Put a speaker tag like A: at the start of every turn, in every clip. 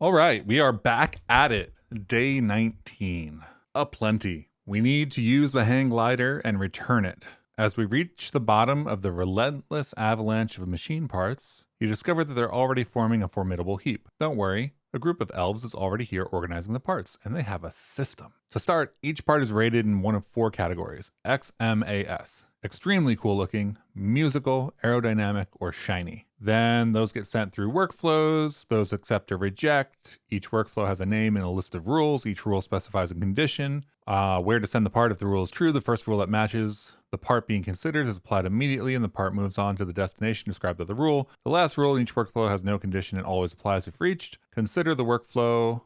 A: All right, we are back at it. Day 19. Aplenty. We need to use the hang glider and return it. As we reach the bottom of the relentless avalanche of machine parts, you discover that they're already forming a formidable heap. Don't worry, a group of elves is already here organizing the parts, and they have a system. To start, each part is rated in one of 4 categories, XMAS. Extremely cool looking, musical, aerodynamic, or shiny. Then those get sent through workflows, those accept or reject. Each workflow has a name and a list of rules. Each rule specifies a condition, where to send the part if the rule is true. The first rule that matches the part being considered is applied immediately and the part moves on to the destination described by the rule. The last rule in each workflow has no condition and always applies if reached. Consider the workflow.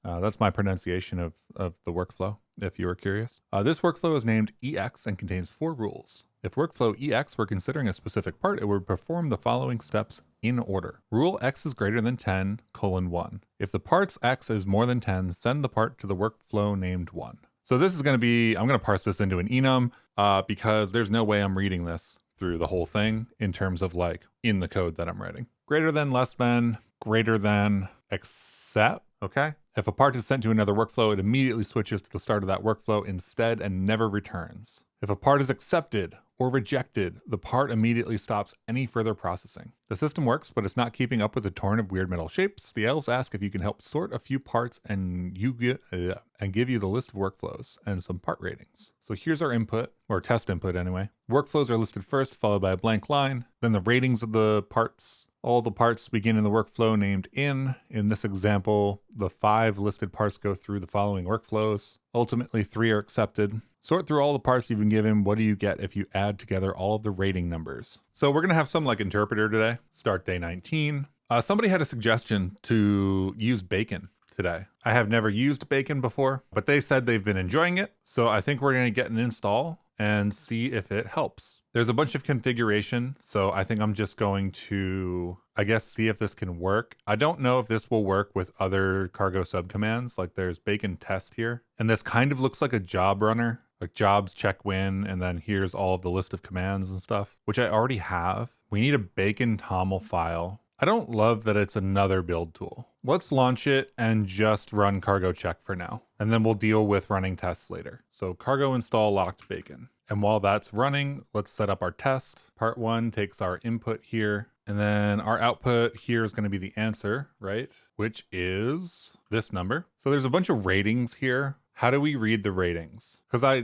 A: That's my pronunciation of the workflow, if you were curious. This workflow is named EX and contains 4 rules. If workflow EX were considering a specific part, it would perform the following steps in order. Rule X is greater than 10:1. If the part's X is more than 10, send the part to the workflow named 1. So this is going to be, I'm going to parse this into an enum because there's no way I'm reading this through the whole thing in terms of like in the code that I'm writing. Greater than, less than, greater than, except, okay? If a part is sent to another workflow, it immediately switches to the start of that workflow instead and never returns. If a part is accepted or rejected, the part immediately stops any further processing. The system works, but it's not keeping up with the torrent of weird metal shapes. The elves ask if you can help sort a few parts and give you the list of workflows and some part ratings. So here's our input, or test input anyway. Workflows are listed first, followed by a blank line, then the ratings of the parts. All the parts begin in the workflow named in. In this example, the 5 listed parts go through the following workflows. Ultimately, 3 are accepted. Sort through all the parts you've been given. What do you get if you add together all of the rating numbers? So we're going to have some like interpreter today. Start day 19. Somebody had a suggestion to use bacon today. I have never used bacon before, but they said they've been enjoying it. So I think we're going to get an install and see if it helps. There's a bunch of configuration, so I think I'm just going to, I guess, see if this can work. I don't know if this will work with other cargo subcommands, like there's bacon test here. And this kind of looks like a job runner, like jobs check win, and then here's all of the list of commands and stuff, which I already have. We need a bacon toml file. I don't love that it's another build tool. Let's launch it and just run cargo check for now, and then we'll deal with running tests later. So cargo install locked bacon. And while that's running, let's set up our test. Part 1 takes our input here, and then our output here is going to be the answer, right? Which is this number. So there's a bunch of ratings here. How do we read the ratings? Because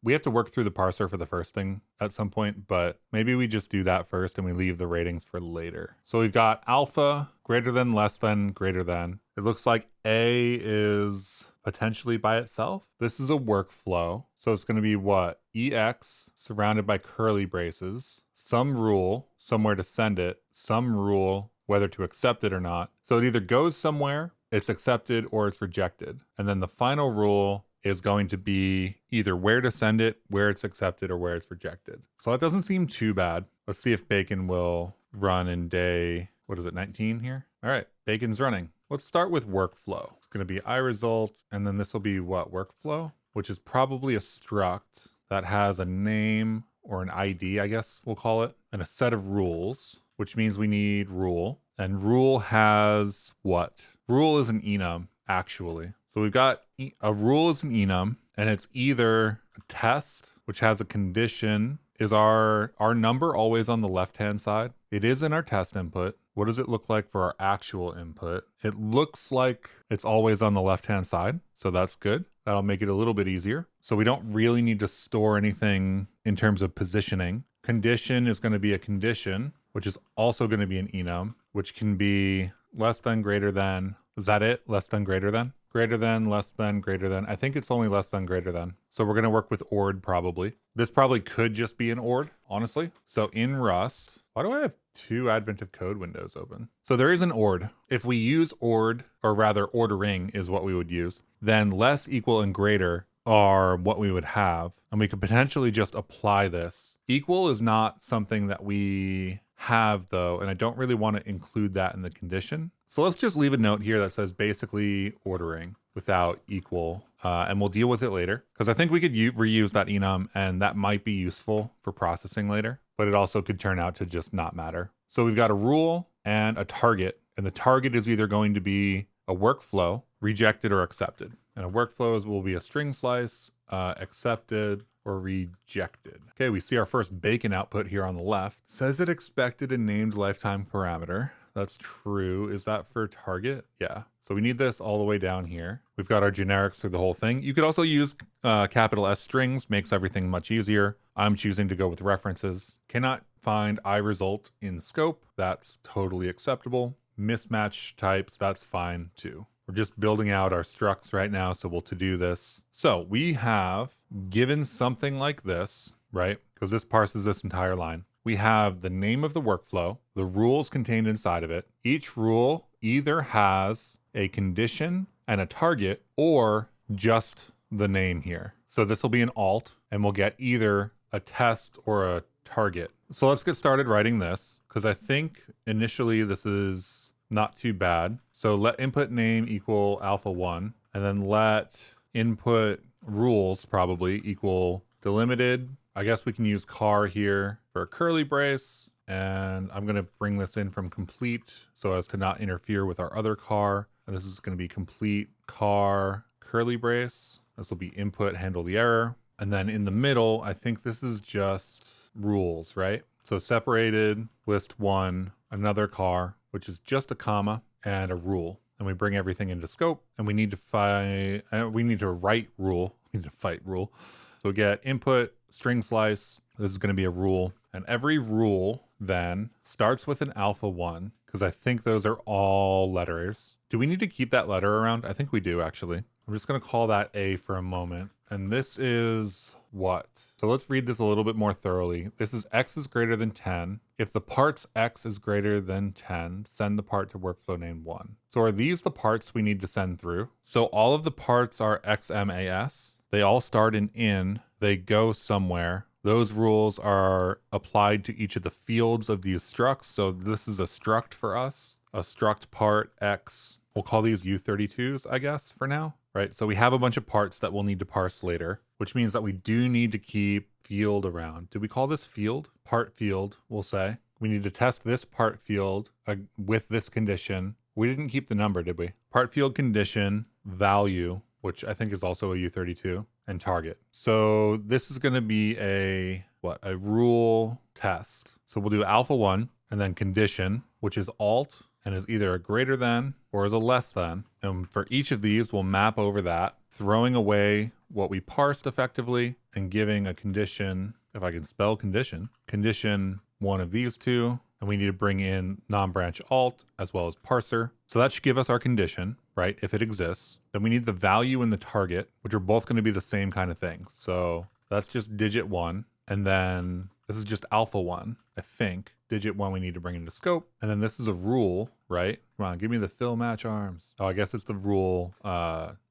A: we have to work through the parser for the first thing at some point, but maybe we just do that first and we leave the ratings for later. So we've got alpha, greater than, less than, greater than. It looks like A is potentially by itself. This is a workflow. So it's going to be what? EX surrounded by curly braces, some rule, somewhere to send it, some rule, whether to accept it or not. So it either goes somewhere, it's accepted, or it's rejected. And then the final rule is going to be either where to send it, where it's accepted, or where it's rejected. So that doesn't seem too bad. Let's see if bacon will run in day, 19 here? All right, bacon's running. Let's start with workflow. It's going to be iResult, and then this will be what? Workflow, which is probably a struct that has a name or an ID, I guess we'll call it, and a set of rules, which means we need rule. And rule has what? Rule is an enum, actually. So we've got a rule is an enum, and it's either a test, which has a condition. Is our number always on the left-hand side? It is in our test input. What does it look like for our actual input? It looks like it's always on the left-hand side, so that's good. That'll make it a little bit easier. So we don't really need to store anything in terms of positioning. Condition is going to be a condition, which is also going to be an enum, which can be less than, greater than. Is that it? Less than, greater than? Greater than, less than, greater than. I think it's only less than, greater than. So we're going to work with ORD probably. This probably could just be an ORD, honestly. So in Rust, why do I have 2 Advent of Code windows open? So there is an ORD. If we use ORD, or rather ordering is what we would use, then less, equal, and greater are what we would have. And we could potentially just apply this. Equal is not something that we have though, and I don't really want to include that in the condition. So let's just leave a note here that says basically ordering without equal, and we'll deal with it later. Because I think we could reuse that enum, and that might be useful for processing later, but it also could turn out to just not matter. So we've got a rule and a target And the target is either going to be a workflow, rejected or accepted. And a workflow will be a string slice, accepted or rejected. Okay, we see our first bacon output here on the left. Says it expected a named lifetime parameter. That's true. Is that for target? Yeah. So we need this all the way down here. We've got our generics through the whole thing. You could also use capital S strings, makes everything much easier. I'm choosing to go with references. Cannot find iResult in scope. That's totally acceptable. Mismatch types, that's fine too. We're just building out our structs right now, so we'll to do this. So we have given something like this, right? Because this parses this entire line. We have the name of the workflow, the rules contained inside of it. Each rule either has a condition and a target or just the name here. So this will be an alt and we'll get either a test or a target. So let's get started writing this because I think initially this is not too bad. So let input name equal alpha1 and then let input rules probably equal delimited. I guess we can use car here for a curly brace. And I'm going to bring this in from complete so as to not interfere with our other car. And this is going to be complete car curly brace. This will be input handle the error. And then in the middle, I think this is just rules, right? So separated list one, another car, which is just a comma and a rule. And we bring everything into scope and we need to write rule. We need to fight rule. So we get input string slice. This is going to be a rule. And every rule then starts with an alpha 1 because I think those are all letters. Do we need to keep that letter around? I think we do actually. I'm just going to call that A for a moment. And this is what? So let's read this a little bit more thoroughly. This is X is greater than 10. If the parts X is greater than 10, send the part to workflow name 1. So are these the parts we need to send through? So all of the parts are XMAS. They all start in, they go somewhere. Those rules are applied to each of the fields of these structs. So this is a struct for us, a struct part X. We'll call these U32s, I guess, for now, right? So we have a bunch of parts that we'll need to parse later, which means that we do need to keep field around. Did we call this field? Part field, we'll say. We need to test this part field with this condition. We didn't keep the number, did we? Part field condition value, which I think is also a U32, and target. So this is going to be a rule test. So we'll do alpha 1 and then condition, which is alt and is either a greater than or is a less than. And for each of these, we'll map over that, throwing away what we parsed effectively and giving a condition, if I can spell condition one of these two. And we need to bring in non-branch alt as well as parser. So that should give us our condition, right? If it exists. Then we need the value and the target, which are both going to be the same kind of thing. So that's just digit 1. And then this is just alpha 1, I think. Digit 1 we need to bring into scope. And then this is a rule, right? Come on, give me the fill match arms. Oh, I guess it's the rule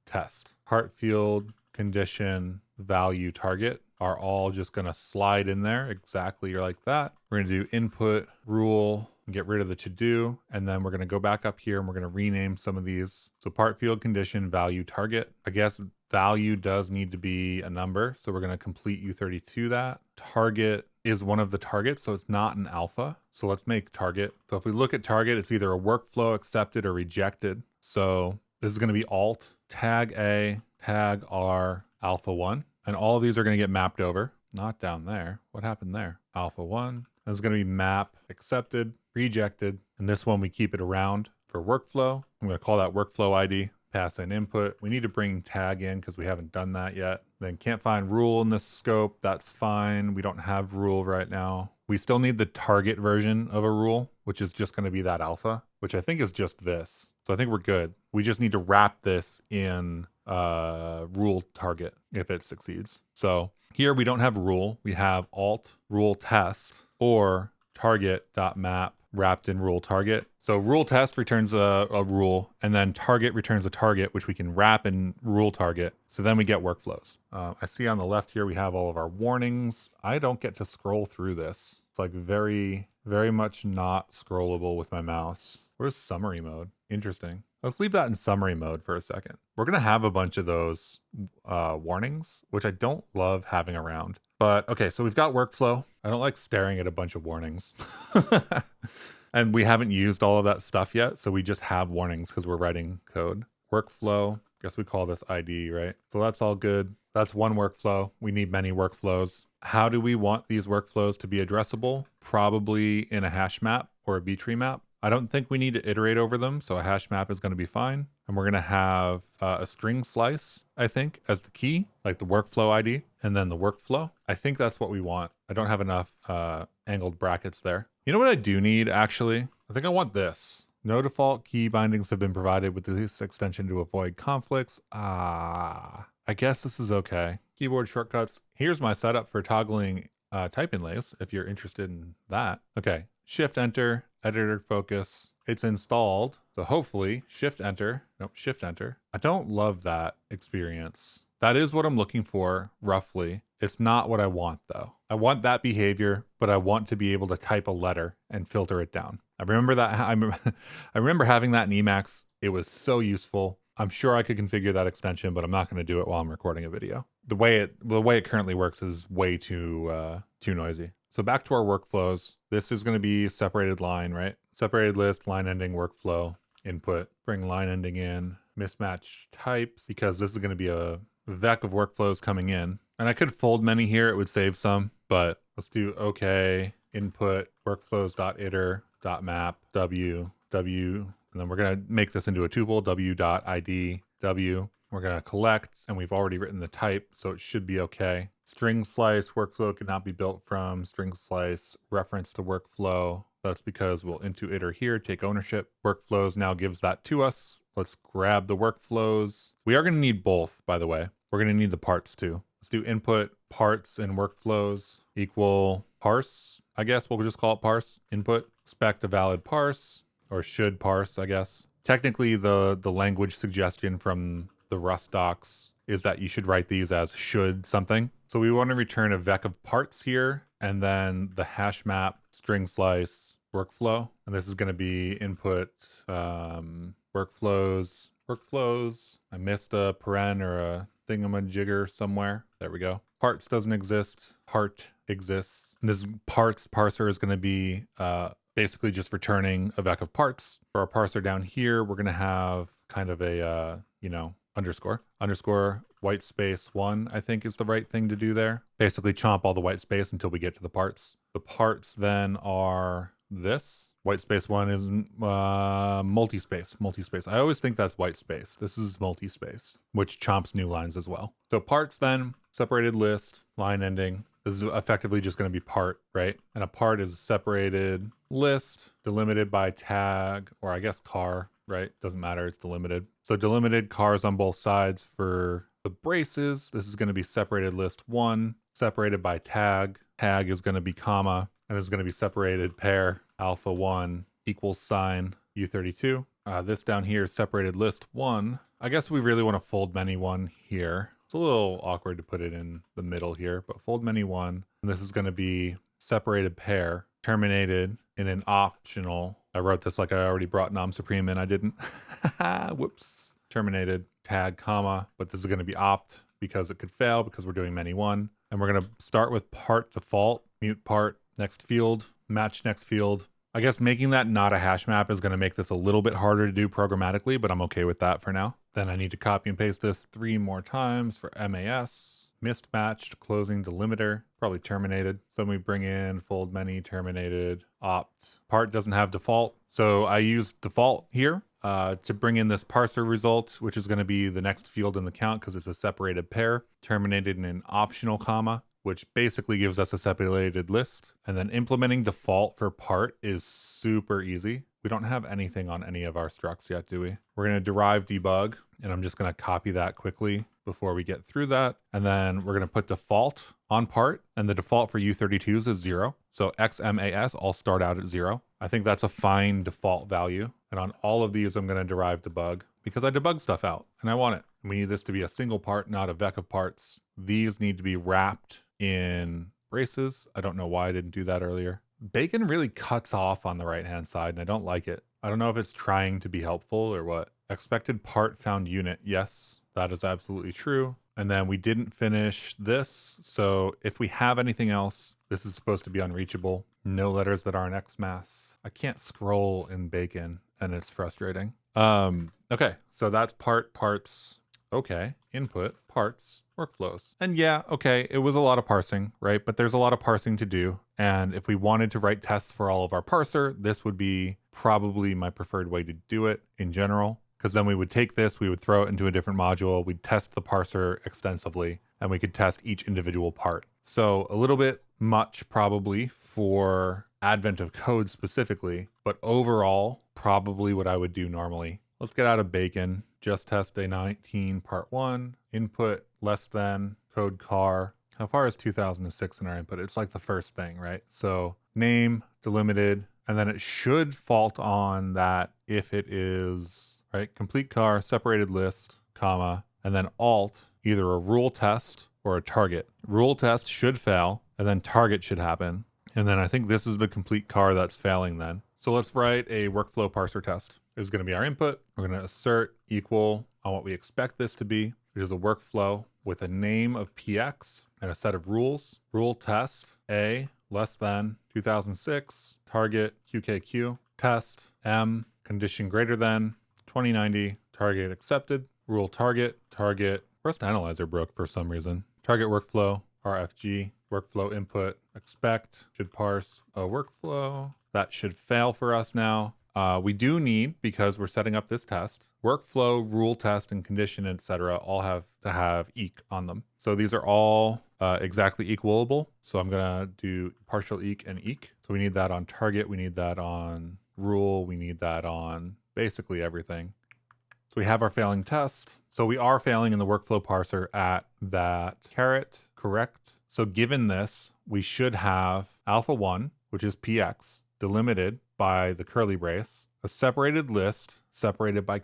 A: test. Part field, condition, value, target are all just going to slide in there exactly like that. We're going to do input, rule, and get rid of the to-do. And then we're going to go back up here and we're going to rename some of these. So part field, condition, value, target. I guess value does need to be a number. So we're going to complete U32 that. Target is one of the targets, so it's not an alpha. So let's make target. So if we look at target, it's either a workflow accepted or rejected. So this is going to be alt, tag A, tag R, alpha 1. And all of these are going to get mapped over. Not down there. What happened there? Alpha 1. This is going to be map accepted, rejected. And this one we keep it around for workflow. I'm going to call that workflow ID. Pass in input. We need to bring tag in because we haven't done that yet. Then can't find rule in this scope. That's fine. We don't have rule right now. We still need the target version of a rule, which is just going to be that alpha, which I think is just this. So I think we're good. We just need to wrap this in rule target if it succeeds. So here we don't have rule. We have alt rule test or target.map wrapped in rule target. So rule test returns a rule and then target returns a target, which we can wrap in rule target. So then we get workflows. I see on the left here, we have all of our warnings. I don't get to scroll through this. It's like very, very much not scrollable with my mouse. Where's summary mode? Interesting. Let's leave that in summary mode for a second. We're going to have a bunch of those warnings, which I don't love having around. But okay, so we've got workflow. I don't like staring at a bunch of warnings. And we haven't used all of that stuff yet, so we just have warnings because we're writing code. Workflow, guess we call this ID, right? So that's all good. That's one workflow. We need many workflows. How do we want these workflows to be addressable? Probably in a hash map or a B-tree map. I don't think we need to iterate over them, so a hash map is going to be fine. And we're going to have a string slice, I think, as the key, like the workflow ID, and then the workflow. I think that's what we want. I don't have enough angled brackets there. You know what I do need, actually? I think I want this. No default key bindings have been provided with this extension to avoid conflicts. I guess this is okay. Keyboard shortcuts. Here's my setup for toggling type inlays, if you're interested in that. Okay, Shift Enter, editor focus. It's installed, so hopefully Shift Enter. Nope, Shift Enter. I don't love that experience. That is what I'm looking for, roughly. It's not what I want, though. I want that behavior, but I want to be able to type a letter and filter it down. I remember that. I remember having that in Emacs. It was so useful. I'm sure I could configure that extension, but I'm not going to do it while I'm recording a video. The way it currently works is way too noisy. So back to our workflows. This is going to be separated line, right? Separated list, line ending, workflow, input, bring line ending in, mismatch types, because this is going to be a vec of workflows coming in. And I could fold many here, it would save some, but let's do okay, input, workflows.iter.map, w, and then we're going to make this into a tuple, w.id, w. We're going to collect, and we've already written the type, so it should be okay. String slice, workflow cannot be built from. String slice, reference to workflow. That's because we'll into iter here, take ownership. Workflows now gives that to us. Let's grab the workflows. We are going to need both, by the way. We're going to need the parts too. Let's do input parts and workflows equal parse. I guess we'll just call it parse. Input, expect a valid parse, or should parse, I guess. Technically, the language suggestion from the Rust docs is that you should write these as should something. So we want to return a vec of parts here, and then the hash map, string slice, workflow. And this is going to be input workflows. I missed a paren or a thingamajigger somewhere. There we go. Parts doesn't exist. Part exists. And this parts parser is going to be basically just returning a vec of parts. For our parser down here, we're going to have kind of a, underscore white space 1, I think is the right thing to do there. Basically chomp all the white space until we get to the parts. The parts then are this. White space 1 is multi-space. I always think that's white space. This is multi-space, which chomps new lines as well. So parts then, separated list, line ending. This is effectively just going to be part, right? And a part is a separated list, delimited by tag, or I guess car, right? Doesn't matter, it's delimited. So delimited cars on both sides for the braces. This is going to be separated list 1, separated by tag. Tag is going to be comma, and this is going to be separated pair, alpha 1 equals sign U32. This down here is separated list 1. I guess we really want to fold many 1 here. It's a little awkward to put it in the middle here, but fold many 1. And this is going to be separated pair, terminated in an optional. I wrote this like I already brought nom supreme in. I didn't. Whoops. Terminated tag comma, but this is going to be opt because it could fail because we're doing many 1. And we're going to start with part default, mute part, next field, match next field. I guess making that not a hash map is going to make this a little bit harder to do programmatically, but I'm okay with that for now. Then I need to copy and paste this 3 more times for MAS. Mismatched, closing delimiter, probably terminated. So then we bring in fold many, terminated, opt. Part doesn't have default. So I use default here to bring in this parser result, which is going to be the next field in the count because it's a separated pair, terminated in an optional comma, which basically gives us a separated list. And then implementing default for part is super easy. We don't have anything on any of our structs yet, do we? We're going to derive debug, and I'm just going to copy that quickly before we get through that. And then we're going to put default on part, and the default for U32s is 0. So XMAS all start out at 0. I think that's a fine default value. And on all of these, I'm going to derive debug because I debug stuff out and I want it. We need this to be a single part, not a vec of parts. These need to be wrapped in braces. I don't know why I didn't do that earlier. Bacon really cuts off on the right-hand side, and I don't like it. I don't know if it's trying to be helpful or what. Expected part found unit. Yes, that is absolutely true. And then we didn't finish this. So if we have anything else, this is supposed to be unreachable. No letters that aren't XMAS. I can't scroll in Bacon and it's frustrating. Okay, so that's parts. Okay, input, parts, workflows. And yeah, okay, it was a lot of parsing, right? But there's a lot of parsing to do. And if we wanted to write tests for all of our parser, this would be probably my preferred way to do it in general. Because then we would take this, we would throw it into a different module, we'd test the parser extensively, and we could test each individual part. So a little bit much probably for advent of code specifically, but overall, probably what I would do normally. Let's get out of Bacon. Just test day 19, part 1. Input less than code car. How far is 2006 in our input? It's like the first thing, right? So name, delimited, and then it should fault on that if it is, right? Complete car, separated list, comma, and then alt, either a rule test or a target. Rule test should fail, and then target should happen. And then I think this is the complete car that's failing then. So let's write a workflow parser test. This is going to be our input. We're going to assert equal on what we expect this to be, which is a workflow with a name of PX and a set of rules. Rule test A less than 2006, target QKQ, test M, condition greater than 2090, target accepted, rule target, Rust analyzer broke for some reason. Target workflow, RFG, workflow input, expect, should parse a workflow. That should fail for us now. We do need, because we're setting up this test, workflow, rule test, and condition, etc. all have to have eq on them. So these are all exactly equalable. So I'm going to do partial eq and eq. So we need that on target. We need that on rule. We need that on basically everything. So we have our failing test. So we are failing in the workflow parser at that caret, correct. So given this, we should have alpha 1, which is px, delimited by the curly brace, a separated list separated by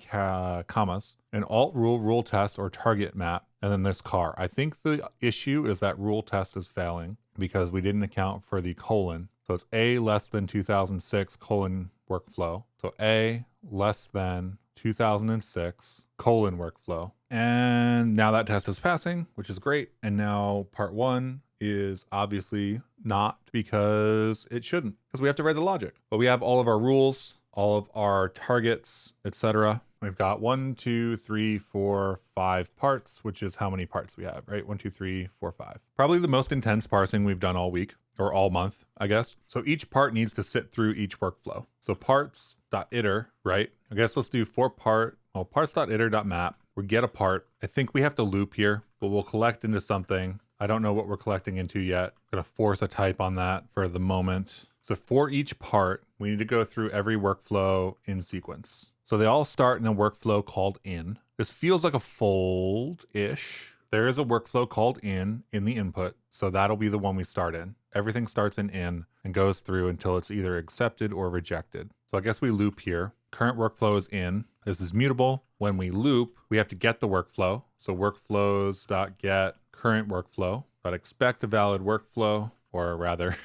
A: commas, an alt rule, rule test, or target map, and then this car. I think the issue is that rule test is failing because we didn't account for the colon. So it's A less than 2006 colon workflow. So A less than 2006 colon workflow. And now that test is passing, which is great. And now part 1 is obviously not, because it shouldn't, because we have to write the logic. But we have all of our rules, all of our targets, etc. We've got 1, 2, 3, 4, 5 parts, which is how many parts we have, right? 1, 2, 3, 4, 5. Probably the most intense parsing we've done all week, or all month, I guess. So each part needs to sit through each workflow. So parts.iter, right? I guess let's do parts.iter.map. We get a part. I think we have to loop here, but we'll collect into something. I don't know what we're collecting into yet. I'm gonna force a type on that for the moment. So for each part, we need to go through every workflow in sequence. So they all start in a workflow called in. This feels like a fold-ish. There is a workflow called in the input. So that'll be the one we start in. Everything starts in and goes through until it's either accepted or rejected. So I guess we loop here. Current workflow is in. This is mutable. When we loop, we have to get the workflow. So workflows.get current workflow, but expect a valid workflow, or rather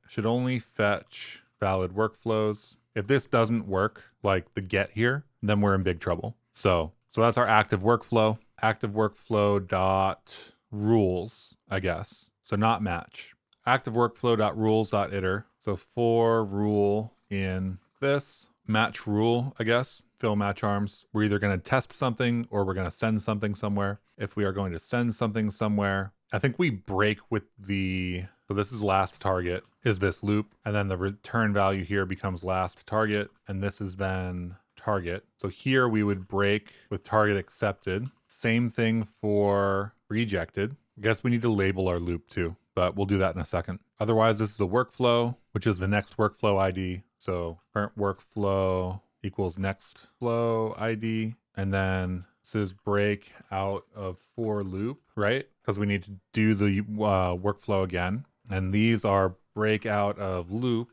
A: should only fetch valid workflows. If this doesn't work, like the get here, then we're in big trouble. So that's our active workflow. Active workflow dot rules, I guess. So not match. Active workflow dot rules dot iter. So for rule in this, match rule, I guess. Fill match arms. We're either going to test something or we're going to send something somewhere. If we are going to send something somewhere, I think we break with the, so this is last target, is this loop. And then the return value here becomes last target. And this is then target. So here we would break with target accepted. Same thing for rejected. I guess we need to label our loop too, but we'll do that in a second. Otherwise, this is the workflow, which is the next workflow ID. So current workflow equals next flow ID. And then this is break out of for loop, right? Because we need to do the workflow again. And these are break out of loop,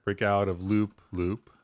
A: break out of loop.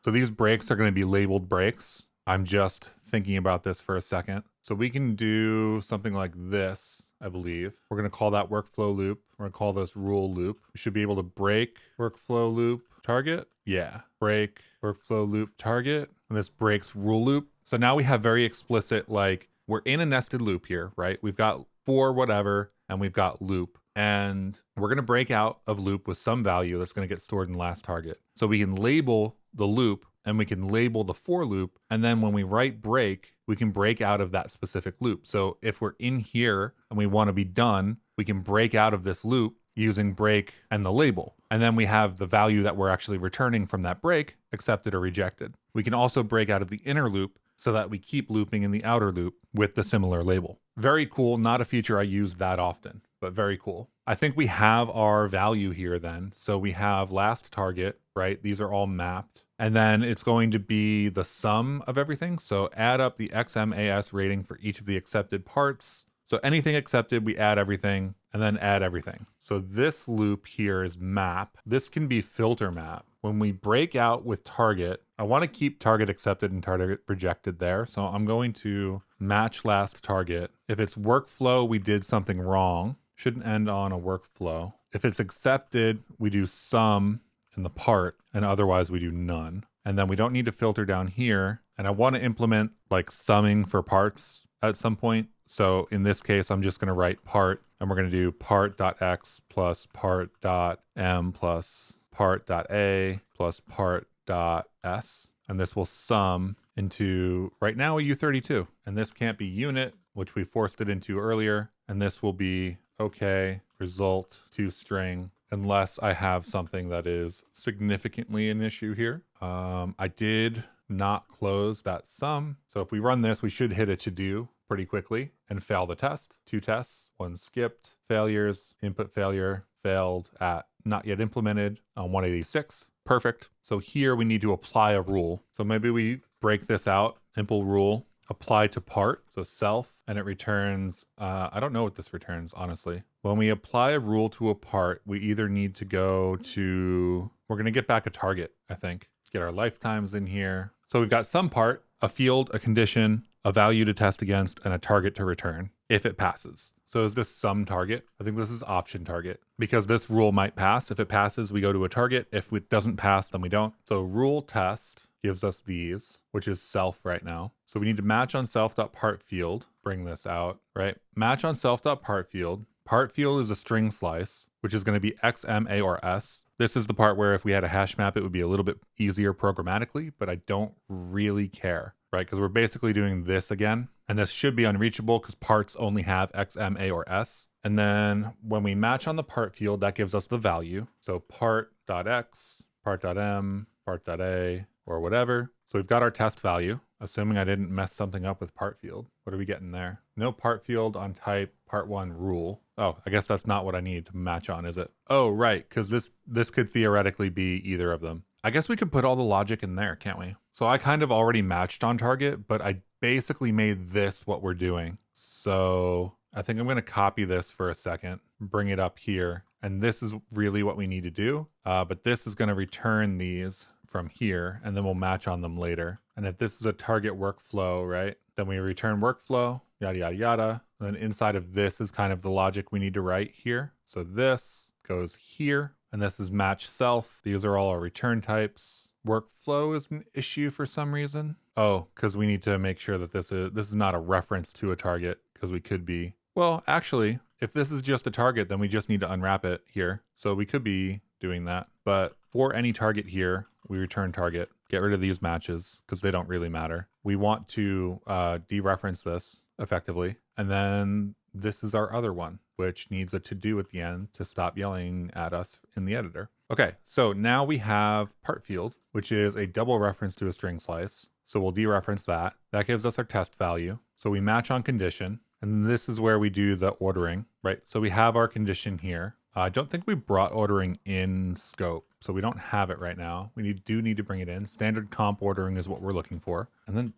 A: So these breaks are going to be labeled breaks. I'm just thinking about this for a second. So we can do something like this, I believe. We're going to call that workflow loop. We're going to call this rule loop. We should be able to break workflow loop target. Yeah, break workflow loop target. And this breaks rule loop. So now we have very explicit, like we're in a nested loop here, right? We've got for whatever and we've got loop. and we're going to break out of loop with some value that's going to get stored in last target. So we can label the loop and we can label the for loop. And then when we write break, we can break out of that specific loop. So if we're in here and we want to be done, we can break out of this loop using break and the label. And then we have the value that we're actually returning from that break, accepted or rejected. We can also break out of the inner loop so that we keep looping in the outer loop with the similar label. Very cool. Not a feature I use that often, but very cool. I think we have our value here then. So we have last target, right? These are all mapped. And then it's going to be the sum of everything. So add up the XMAS rating for each of the accepted parts. So anything accepted, we add everything and then add everything. So this loop here is map. This can be filter map. When we break out with target, I want to keep target accepted and target rejected there. So I'm going to match last target. If it's workflow, we did something wrong. Shouldn't end on a workflow. If it's accepted, we do sum in the part, and otherwise we do none. And then we don't need to filter down here. And I want to implement like summing for parts at some point. So in this case, I'm just going to write part, and we're going to do part.x plus part.m plus part.a plus part.s. And this will sum into right now a U32. And this can't be unit, which we forced it into earlier. And this will be okay, result to string, unless I have something that is significantly an issue here. I did not close that sum. So if we run this, we should hit a to do pretty quickly and fail the test. 2 tests, 1 skipped, failures, input failure, failed at not yet implemented on 186. Perfect. So here we need to apply a rule. So maybe we break this out, impl rule, apply to part, so self, and it returns, I don't know what this returns, honestly. When we apply a rule to a part, we either need to go to, we're going to get back a target, I think. Get our lifetimes in here. So we've got some part, a field, a condition, a value to test against, and a target to return if it passes. So is this some target? I think this is option target because this rule might pass. If it passes, we go to a target. If it doesn't pass, then we don't. So rule test gives us these, which is self right now. So we need to match on self.part field, bring this out, right? Match on self.part field. Part field is a string slice, which is going to be X, M, A, or S. This is the part where if we had a hash map, it would be a little bit easier programmatically, but I don't really care, right? Because we're basically doing this again, and this should be unreachable because parts only have X, M, A, or S. And then when we match on the part field, that gives us the value. So part.x, part.m, part.a, or whatever. So we've got our test value, assuming I didn't mess something up with part field. What are we getting there? No part field on type part1 rule. Oh, I guess that's not what I need to match on, is it? Oh, right, because this could theoretically be either of them. I guess we could put all the logic in there, can't we? So I kind of already matched on target, but I basically made this what we're doing. So I think I'm going to copy this for a second, bring it up here. And this is really what we need to do. But this is going to return these from here, and then we'll match on them later. And if this is a target workflow, right, then we return workflow, yada, yada, yada. And then inside of this is kind of the logic we need to write here. So this goes here, and this is match self. These are all our return types. Workflow is an issue for some reason. Oh, because we need to make sure that this is not a reference to a target, because we could be, well, actually, if this is just a target, then we just need to unwrap it here. So we could be doing that. But for any target here, we return target. Get rid of these matches because they don't really matter. We want to dereference this effectively. And then this is our other one, which needs a to-do at the end to stop yelling at us in the editor. Okay, so now we have part field, which is a double reference to a string slice. So we'll dereference that. That gives us our test value. So we match on condition. And this is where we do the ordering, right? So we have our condition here. I don't think we brought ordering in scope, so we don't have it right now. We do need to bring it in. Standard comp ordering is what we're looking for. And then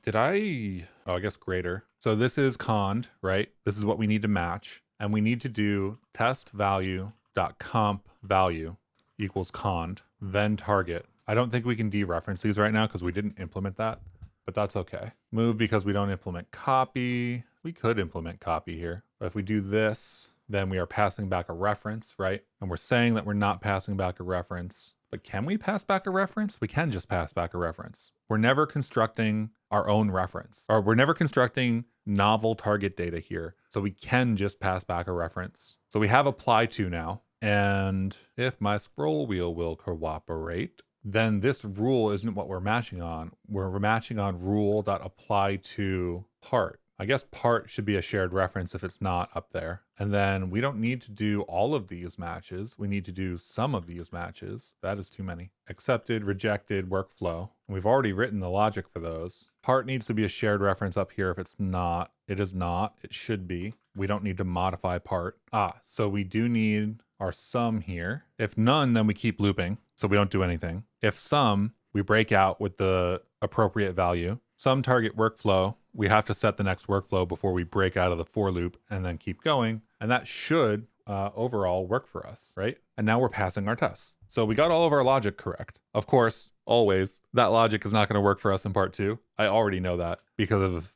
A: I guess greater. So this is conned, right? This is what we need to match. And we need to do test value.comp value equals conned, then target. I don't think we can dereference these right now because we didn't implement that, but that's okay. Move because we don't implement copy. We could implement copy here, but if we do this, then we are passing back a reference, right? And we're saying that we're not passing back a reference. But can we pass back a reference? We can just pass back a reference. We're never constructing our own reference, or we're never constructing novel target data here. So we can just pass back a reference. So we have apply to now. And if my scroll wheel will cooperate, then this rule isn't what we're matching on. We're matching on rule.apply to part. I guess part should be a shared reference if it's not up there. And then we don't need to do all of these matches. We need to do some of these matches. That is too many. Accepted, rejected, workflow. We've already written the logic for those. Part needs to be a shared reference up here. If it's not, it is not. It should be. We don't need to modify part. So we do need our sum here. If none, then we keep looping, so we don't do anything. If sum, we break out with the appropriate value. Sum target workflow, we have to set the next workflow before we break out of the for loop and then keep going. And that should overall work for us, right? And now we're passing our tests. So we got all of our logic correct. Of course, always, that logic is not going to work for us in part 2. I already know that because of,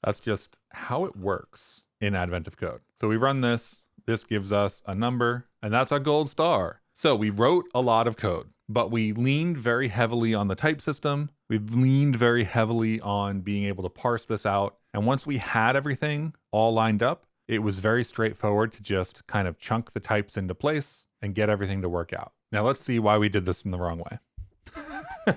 A: that's just how it works in Advent of Code. So we run this. This gives us a number, and that's our gold star. So we wrote a lot of code, but we leaned very heavily on the type system. We've leaned very heavily on being able to parse this out. And once we had everything all lined up, it was very straightforward to just kind of chunk the types into place and get everything to work out. Now let's see why we did this in the wrong way.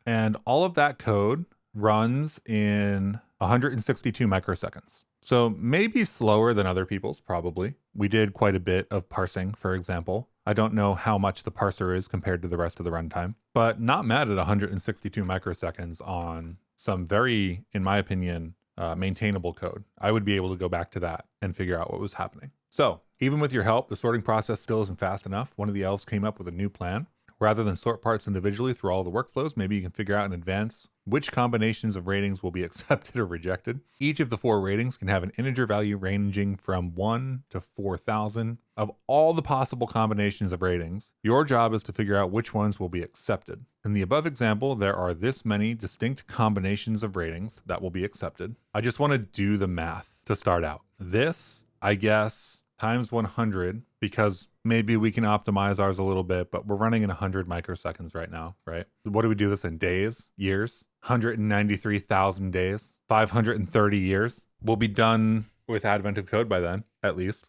A: And all of that code runs in 162 microseconds. So maybe slower than other people's, probably. We did quite a bit of parsing, for example. I don't know how much the parser is compared to the rest of the runtime, but not mad at 162 microseconds on some very, in my opinion, maintainable code. I would be able to go back to that and figure out what was happening. So even with your help, the sorting process still isn't fast enough. One of the elves came up with a new plan. Rather than sort parts individually through all the workflows, maybe you can figure out in advance which combinations of ratings will be accepted or rejected. Each of the 4 ratings can have an integer value ranging from 1 to 4,000 of all the possible combinations of ratings. Your job is to figure out which ones will be accepted. In the above example, there are this many distinct combinations of ratings that will be accepted. I just want to do the math to start out. This, I guess, times 100, because maybe we can optimize ours a little bit, but we're running in 100 microseconds right now, right? What do we do this in? Days? Years? 193,000 days? 530 years? We'll be done with Advent of Code by then, at least.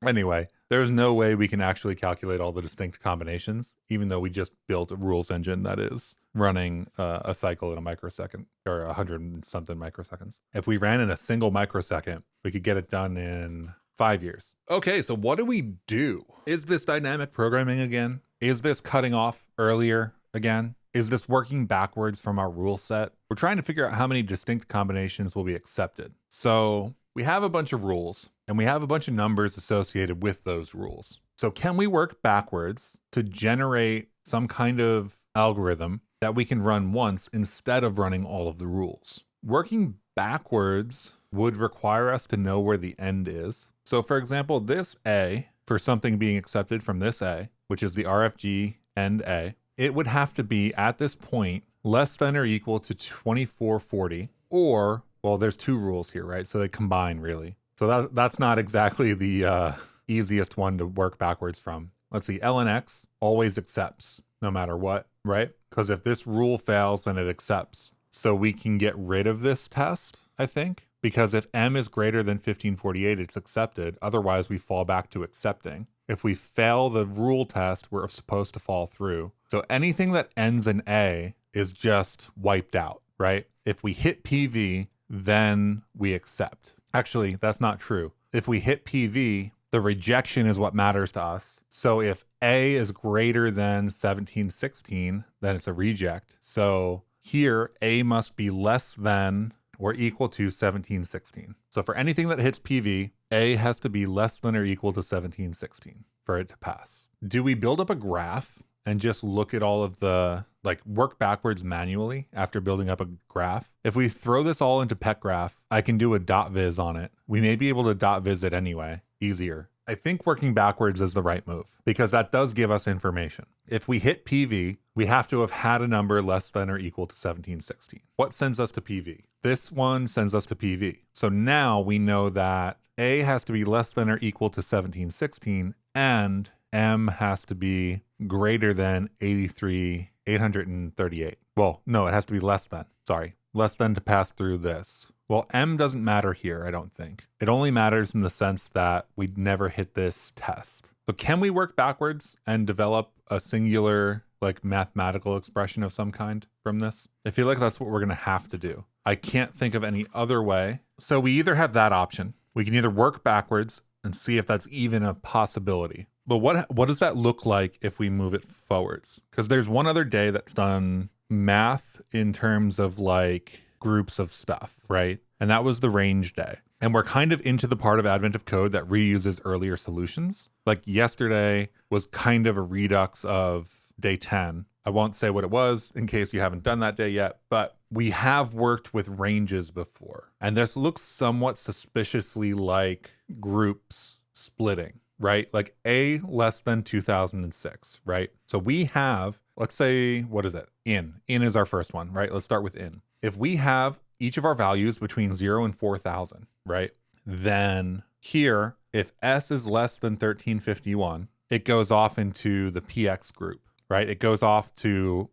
A: Anyway, there's no way we can actually calculate all the distinct combinations, even though we just built a rules engine that is running a cycle in a microsecond, or 100 and something microseconds. If we ran in a single microsecond, we could get it done in 5 years. Okay, so what do we do? Is this dynamic programming again? Is this cutting off earlier again? Is this working backwards from our rule set? We're trying to figure out how many distinct combinations will be accepted. So we have a bunch of rules, and we have a bunch of numbers associated with those rules. So can we work backwards to generate some kind of algorithm that we can run once instead of running all of the rules? Working backwards would require us to know where the end is. So for example, this A, for something being accepted from this A, which is the RFG end A, it would have to be at this point less than or equal to 2440, or, well, there's 2 rules here, right? So they combine really. So that's not exactly the easiest one to work backwards from. Let's see, ln(x) always accepts no matter what, right? Because if this rule fails, then it accepts. So we can get rid of this test, I think, because if m is greater than 1548, it's accepted. Otherwise, we fall back to accepting. If we fail the rule test, we're supposed to fall through. So anything that ends in A is just wiped out, right? If we hit PV, then we accept. Actually, that's not true. If we hit PV, the rejection is what matters to us. So if A is greater than 1716, then it's a reject. So here, A must be less than or equal to 1716. So for anything that hits PV, A has to be less than or equal to 1716 for it to pass. Do we build up a graph and just look at all of the, work backwards manually after building up a graph? If we throw this all into pet graph, I can do a .viz on it. We may be able to .viz it anyway, easier. I think working backwards is the right move because that does give us information. If we hit PV, we have to have had a number less than or equal to 1716. What sends us to PV? This one sends us to PV. So now we know that A has to be less than or equal to 1716, and M has to be greater than 83838. Well, no, it has to be less than. Sorry, less than to pass through this. Well, M doesn't matter here, I don't think. It only matters in the sense that we'd never hit this test. But can we work backwards and develop a singular, like, mathematical expression of some kind from this? I feel like that's what we're going to have to do. I can't think of any other way. So we either have that option. We can either work backwards and see if that's even a possibility. But what does that look like if we move it forwards? Because there's one other day that's done math in terms of like groups of stuff, right? And that was the range day. And we're kind of into the part of Advent of Code that reuses earlier solutions. Like yesterday was kind of a redux of day 10. I won't say what it was in case you haven't done that day yet, but we have worked with ranges before. And this looks somewhat suspiciously like groups splitting, right? Like A less than 2006, right? So we have, let's say, what is it? In is our first one, right? Let's start with in. If we have each of our values between 0 and 4,000, right? Then here, if S is less than 1351, it goes off into the PX group, right? It goes off to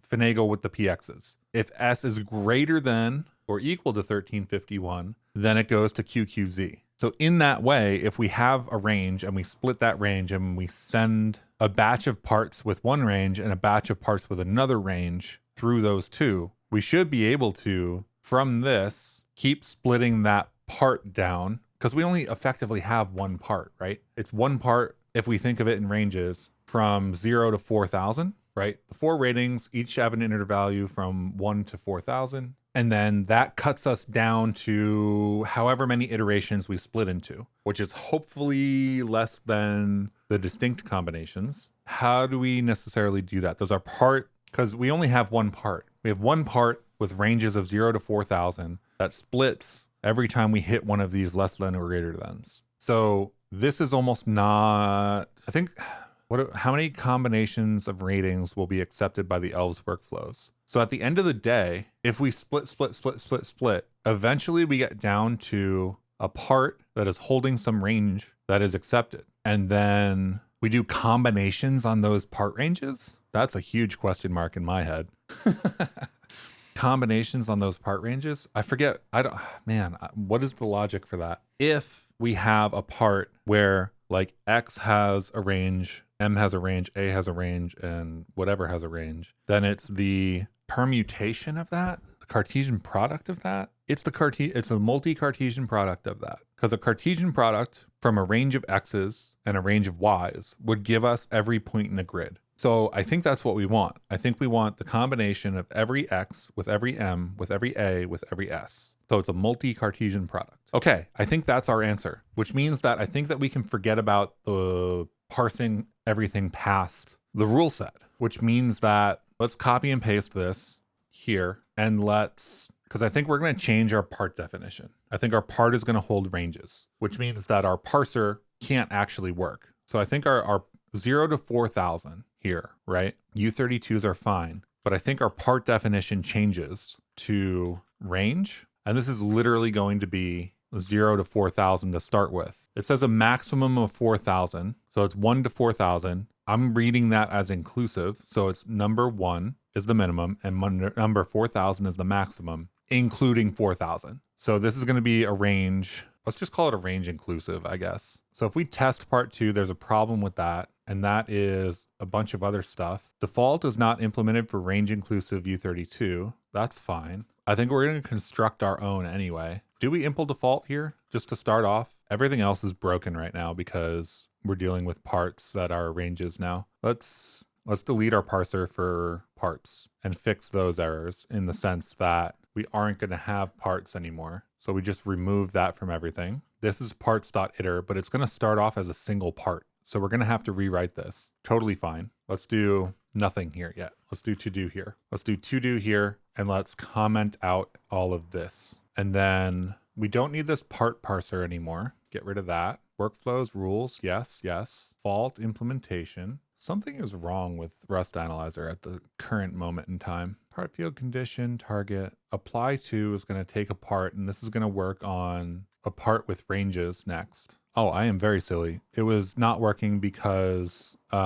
A: finagle with the PXs. If S is greater than or equal to 1351, then it goes to QQZ. So in that way, if we have a range and we split that range and we send a batch of parts with one range and a batch of parts with another range through those two, we should be able to, from this, keep splitting that part down because we only effectively have one part, right? It's one part if we think of it in ranges from 0 to 4,000, right? The 4 ratings each have an inner value from 1 to 4,000. And then that cuts us down to however many iterations we split into, which is hopefully less than the distinct combinations. How do we necessarily do that? Those are part, because we only have one part. We have one part with ranges of 0 to 4,000 that splits every time we hit one of these less than or greater thans. So this is almost not, I think, how many combinations of ratings will be accepted by the elves workflows? So at the end of the day, if we split, eventually we get down to a part that is holding some range that is accepted. And then we do combinations on those part ranges. That's a huge question mark in my head. Combinations on those part ranges. I forget. What is the logic for that? If we have a part where like X has a range, M has a range, A has a range, and whatever has a range, then it's the permutation of that, the Cartesian product of that. It's a multi-Cartesian product of that. Because a Cartesian product from a range of X's and a range of Y's would give us every point in a grid. So I think that's what we want. I think we want the combination of every X with every M with every A with every S. So it's a multi-Cartesian product. Okay, I think that's our answer, which means that I think that we can forget about the parsing everything past the rule set, which means that let's copy and paste this here and because I think we're going to change our part definition. I think our part is going to hold ranges, which means that our parser can't actually work. So I think our 0 to 4,000 here, right? U32s are fine, but I think our part definition changes to range. And this is literally going to be 0 to 4,000 to start with. It says a maximum of 4,000. So it's 1 to 4,000. I'm reading that as inclusive. So it's number 1 is the minimum and number 4,000 is the maximum, including 4,000. So this is going to be a range. Let's just call it a range inclusive, I guess. So if we test part 2, there's a problem with that. And that is a bunch of other stuff. Default is not implemented for range inclusive U32. That's fine. I think we're going to construct our own anyway. Do we impl default here just to start off? Everything else is broken right now because we're dealing with parts that are ranges now. Let's delete our parser for parts and fix those errors in the sense that we aren't going to have parts anymore. So we just remove that from everything. This is parts.iter, but it's going to start off as a single part. So we're going to have to rewrite this. Totally fine. Let's do nothing here yet. Let's do to do here. Let's do to do here. And let's comment out all of this. And then we don't need this part parser anymore. Get rid of that. Workflows, rules. Yes, yes. Fault implementation. Something is wrong with Rust Analyzer at the current moment in time. Part field condition, target, apply to is going to take a part, and this is going to work on a part with ranges next. Oh, I am very silly. It was not working because you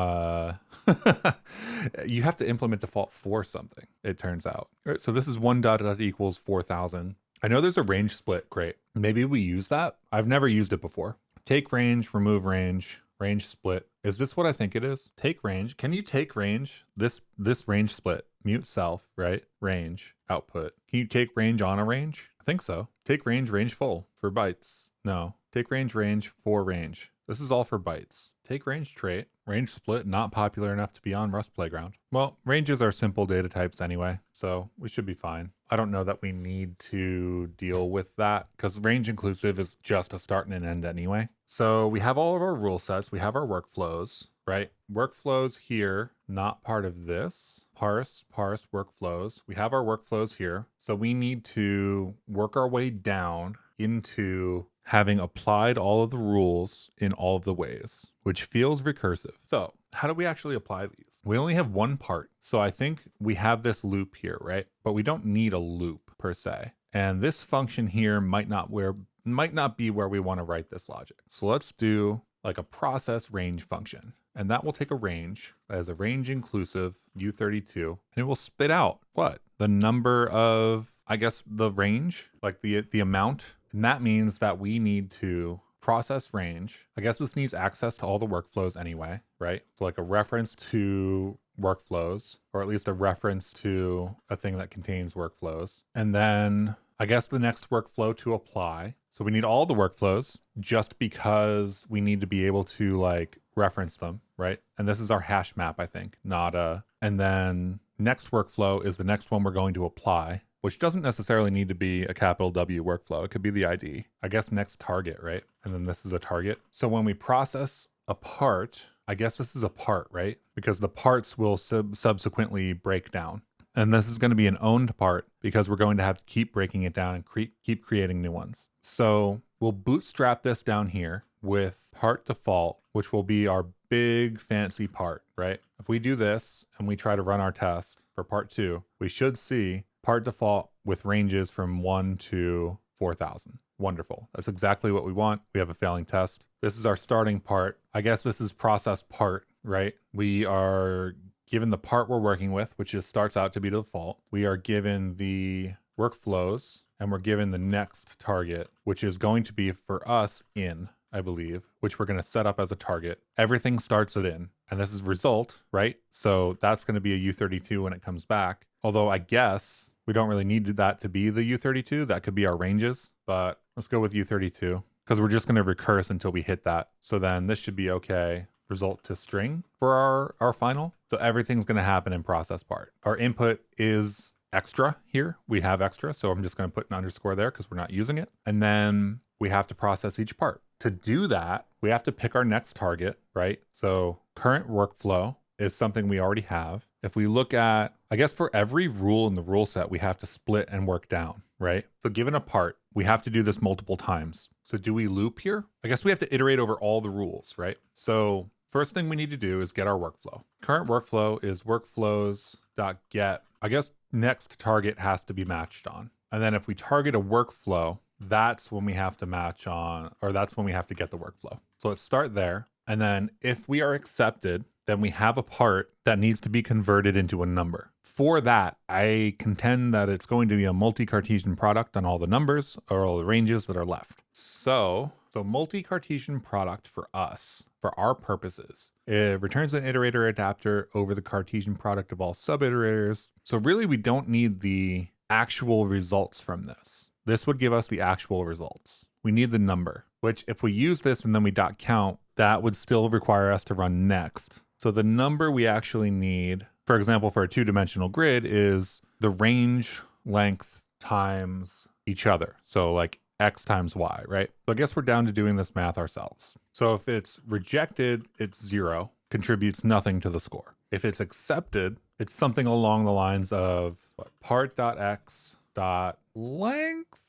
A: have to implement default for something, it turns out. All right, so this is 1 equals 4,000. I know there's a range split. Great. Maybe we use that. I've never used it before. Take range, remove range, range split. Is this what I think it is? Take range. Can you take range? This range split. Mute self, right? Range, output. Can you take range on a range? I think so. Take range, range full for bytes. No. Take range, range for range. This is all for bytes. Take range trait. Range split, not popular enough to be on Rust Playground. Well, ranges are simple data types anyway, so we should be fine. I don't know that we need to deal with that because range inclusive is just a start and an end anyway. So we have all of our rule sets. We have our workflows, right? Workflows here, not part of this. Parse workflows. We have our workflows here. So we need to work our way down into having applied all of the rules in all of the ways, which feels recursive. So how do we actually apply these? We only have one part. So I think we have this loop here, right? But we don't need a loop per se. And this function here might not be where we want to write this logic. So let's do like a process range function. And that will take a range as a range inclusive U32, and it will spit out what? The number of, I guess, the range, like the amount. And that means that we need to process range. I guess this needs access to all the workflows anyway, right? So like a reference to workflows, or at least a reference to a thing that contains workflows. And then I guess the next workflow to apply. So we need all the workflows just because we need to be able to like reference them, right? And this is our hash map, I think, not a, and then next workflow is the next one we're going to apply, which doesn't necessarily need to be a capital W workflow. It could be the ID. I guess next target, right? And then this is a target. So when we process a part, I guess this is a part, right? Because the parts will subsequently break down. And this is going to be an owned part because we're going to have to keep breaking it down and keep creating new ones. So we'll bootstrap this down here with part default, which will be our big fancy part, right? If we do this and we try to run our test for part 2, we should see part default with ranges from 1 to 4,000. Wonderful. That's exactly what we want. We have a failing test. This is our starting part. I guess this is process part, right? We are given the part we're working with, which starts out to be default. We are given the workflows, and we're given the next target, which is going to be for us in, I believe, which we're going to set up as a target. Everything starts at in, and this is result, right? So that's going to be a U32 when it comes back. Although I guess we don't really need that to be the U32. That could be our ranges, but let's go with U32 because we're just going to recurse until we hit that. So then this should be okay. Result to string for our final. So everything's going to happen in process part. Our input is extra here. We have extra. So I'm just going to put an underscore there because we're not using it. And then we have to process each part. To do that, we have to pick our next target, right? So current workflow is something we already have. If we look at, I guess for every rule in the rule set, we have to split and work down, right? So given a part, we have to do this multiple times. So do we loop here? I guess we have to iterate over all the rules, right? So first thing we need to do is get our workflow. Current workflow is workflows.get. I guess next target has to be matched on. And then if we target a workflow, that's when we have to match on, or that's when we have to get the workflow. So let's start there. And then if we are accepted, then we have a part that needs to be converted into a number. For that, I contend that it's going to be a multi-Cartesian product on all the numbers or all the ranges that are left. So multi-Cartesian product for us, for our purposes, it returns an iterator adapter over the Cartesian product of all subiterators. So really, we don't need the actual results from this. This would give us the actual results. We need the number, which if we use this and then we .count, that would still require us to run next. So the number we actually need, for example, for a 2-dimensional grid is the range length times each other. So like X times Y, right? So I guess we're down to doing this math ourselves. So if it's rejected, it's 0, contributes nothing to the score. If it's accepted, it's something along the lines of part.x.length,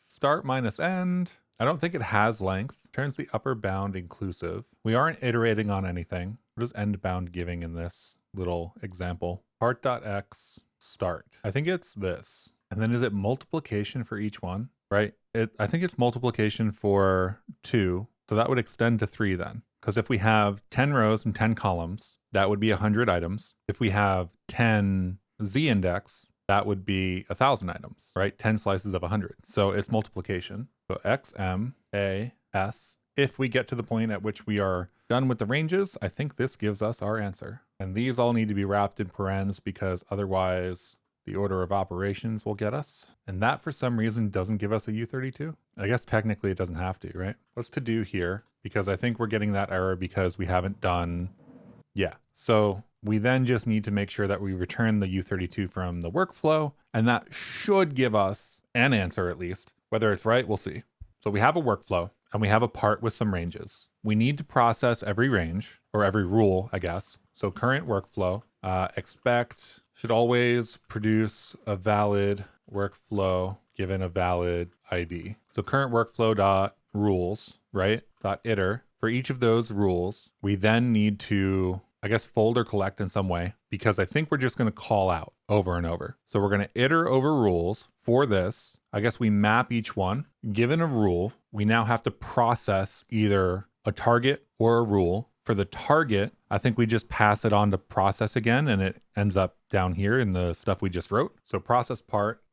A: start minus end. I don't think it has length. Turns the upper bound inclusive. We aren't iterating on anything. What is end bound giving in this little example? Part.x start. I think it's this. And then is it multiplication for each one, right? I think it's multiplication for 2. So that would extend to 3 then. Because if we have 10 rows and 10 columns, that would be 100 items. If we have 10 z-index, that would be 1,000 items, right? 10 slices of 100. So it's multiplication. So x, m, a, s. If we get to the point at which we are done with the ranges, I think this gives us our answer. And these all need to be wrapped in parens because otherwise the order of operations will get us. And that for some reason doesn't give us a U32. I guess technically it doesn't have to, right? What's to do here? Because I think we're getting that error because we haven't done, yeah. So we then just need to make sure that we return the U32 from the workflow, and that should give us an answer at least. Whether it's right, we'll see. So we have a workflow and we have a part with some ranges. We need to process every range, or every rule, I guess. So current workflow, expect should always produce a valid workflow given a valid ID. So current workflow dot rules, right? Dot iter. For each of those rules, we then need to, I guess, fold or collect in some way, because I think we're just going to call out over and over. So we're going to iter over rules for this. I guess we map each one. Given a rule, we now have to process either a target or a rule. For the target, I think we just pass it on to process again, and it ends up down here in the stuff we just wrote. So process part,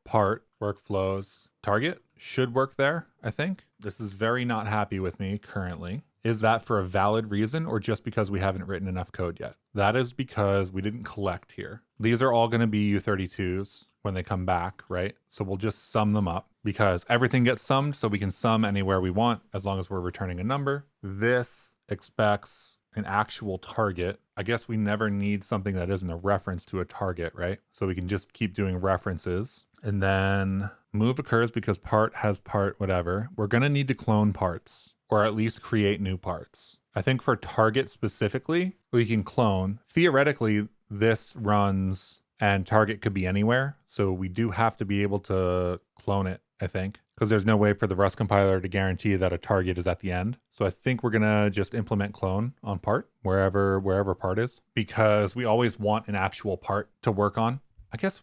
A: workflows, target should work there, I think. This is very not happy with me currently. Is that for a valid reason or just because we haven't written enough code yet? That is because we didn't collect here. These are all going to be U32s when they come back, right? So we'll just sum them up because everything gets summed, so we can sum anywhere we want as long as we're returning a number. This expects an actual target. I guess we never need something that isn't a reference to a target, right? So we can just keep doing references. And then move occurs because part has part whatever. We're going to need to clone parts, or at least create new parts. I think for target specifically, we can clone. Theoretically, this runs and target could be anywhere. So we do have to be able to clone it, I think, because there's no way for the Rust compiler to guarantee that a target is at the end. So I think we're going to just implement clone on part, wherever part is, because we always want an actual part to work on. I guess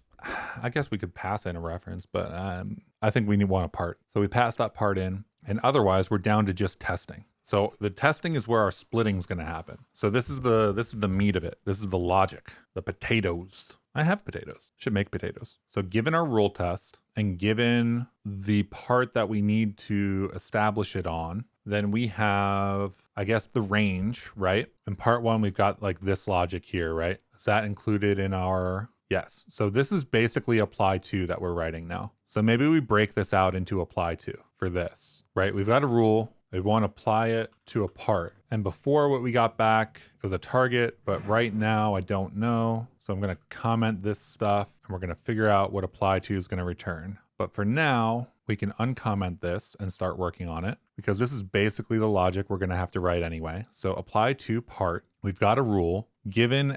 A: we could pass in a reference, but I think we want a part. So we pass that part in, and otherwise we're down to just testing. So the testing is where our splitting is going to happen. So this is the meat of it. This is the logic, the potatoes. I have potatoes. Should make potatoes. So given our rule test and given the part that we need to establish it on, then we have, I guess, the range, right? In part 1, we've got like this logic here, right? Is that included in our, yes. So this is basically apply to that we're writing now. So maybe we break this out into apply to for this, right? We've got a rule. We want to apply it to a part. And before, what we got back was a target, but right now I don't know. So I'm going to comment this stuff and we're going to figure out what apply to is going to return. But for now, we can uncomment this and start working on it because this is basically the logic we're going to have to write anyway. So apply to part, we've got a rule given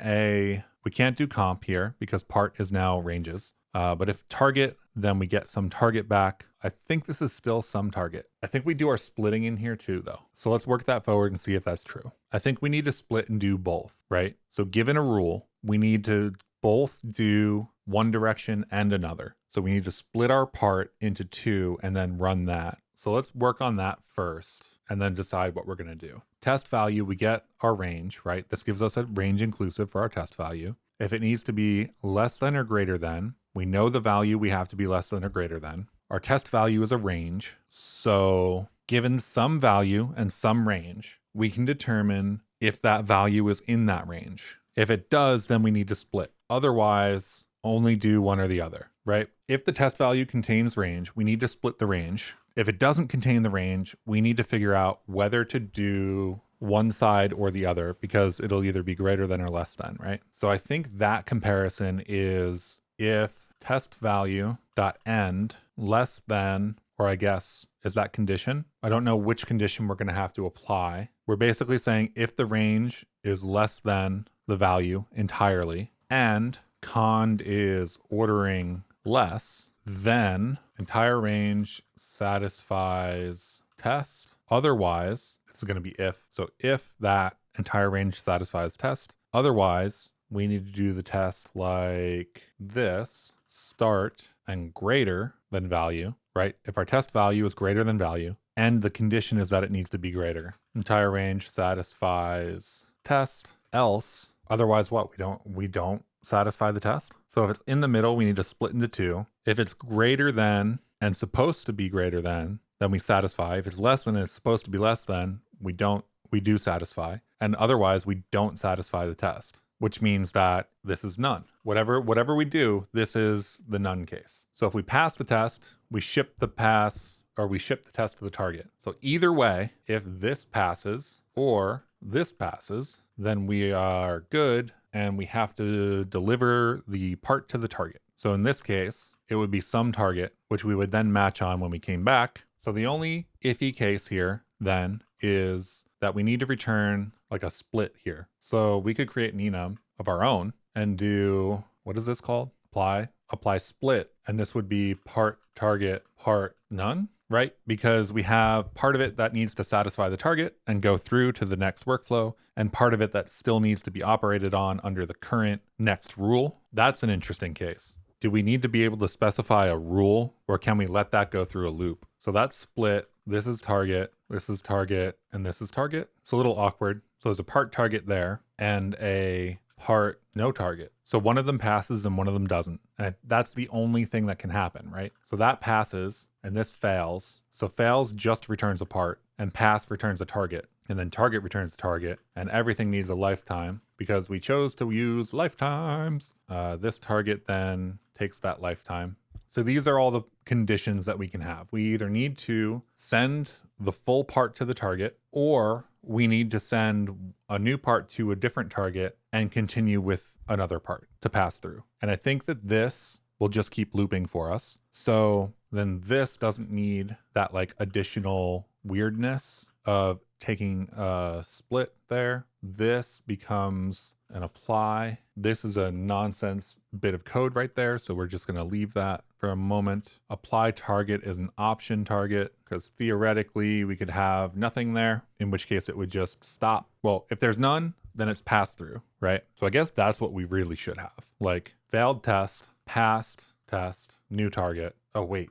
A: we can't do comp here because part is now ranges. But if target, then we get some target back. I think this is still some target. I think we do our splitting in here too, though. So let's work that forward and see if that's true. I think we need to split and do both, right? So given a rule, we need to both do one direction and another. So we need to split our part into 2 and then run that. So let's work on that first and then decide what we're going to do. Test value, we get our range, right? This gives us a range inclusive for our test value. If it needs to be less than or greater than, we know the value we have to be less than or greater than. Our test value is a range. So given some value and some range, we can determine if that value is in that range. If it does, then we need to split. Otherwise, only do one or the other, right? If the test value contains range, we need to split the range. If it doesn't contain the range, we need to figure out whether to do one side or the other because it'll either be greater than or less than, right? So I think that comparison is if test value dot end less than, or I guess, is that condition? I don't know which condition we're going to have to apply. We're basically saying if the range is less than the value entirely and cond is ordering less, then entire range satisfies test. Otherwise, this is going to be if. So if that entire range satisfies test. Otherwise, we need to do the test like this, start and greater than value, right? If our test value is greater than value, and the condition is that it needs to be greater, entire range satisfies test, else, otherwise what? We don't satisfy the test. So if it's in the middle, we need to split into two. If it's greater than and supposed to be greater than, then we satisfy. If it's less than and it's supposed to be less than, we do satisfy. And otherwise we don't satisfy the test, which means that this is none. Whatever we do, this is the none case. So if we pass the test, we ship the test to the target. So either way, if this passes or this passes, then we are good and we have to deliver the part to the target. So in this case, it would be some target, which we would then match on when we came back. So the only iffy case here then is that we need to return like a split here. So we could create an enum of our own and do, what is this called? Apply split. And this would be part target, part none, right? Because we have part of it that needs to satisfy the target and go through to the next workflow, and part of it that still needs to be operated on under the current next rule. That's an interesting case. Do we need to be able to specify a rule, or can we let that go through a loop? So that's split. This is target, this is target, and this is target. It's a little awkward. So there's a part target there and a part no target. So one of them passes and one of them doesn't. And that's the only thing that can happen, right? So that passes and this fails. So fails just returns a part, and pass returns a target, and then target returns the target, and everything needs a lifetime because we chose to use lifetimes. This target then takes that lifetime. So these are all the conditions that we can have. We either need to send the full part to the target, or we need to send a new part to a different target and continue with another part to pass through. And I think that this will just keep looping for us. So then this doesn't need that like additional weirdness of taking a split there. This becomes an apply. This is a nonsense bit of code right there. So we're just going to leave that for a moment. Apply target is an option target because theoretically we could have nothing there, in which case it would just stop. Well, if there's none, then it's passed through, right? So I guess that's what we really should have. Like failed test, passed test, new target. Oh, wait.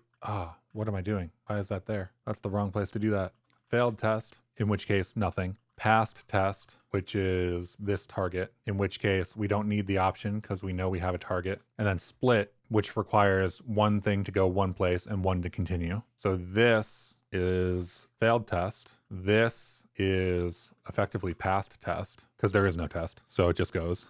A: What am I doing? Why is that there? That's the wrong place to do that. Failed test, in which case nothing. Passed test, which is this target, in which case we don't need the option because we know we have a target. And then split, which requires one thing to go one place and one to continue. So this is failed test. This is effectively passed test because there is no test. So it just goes.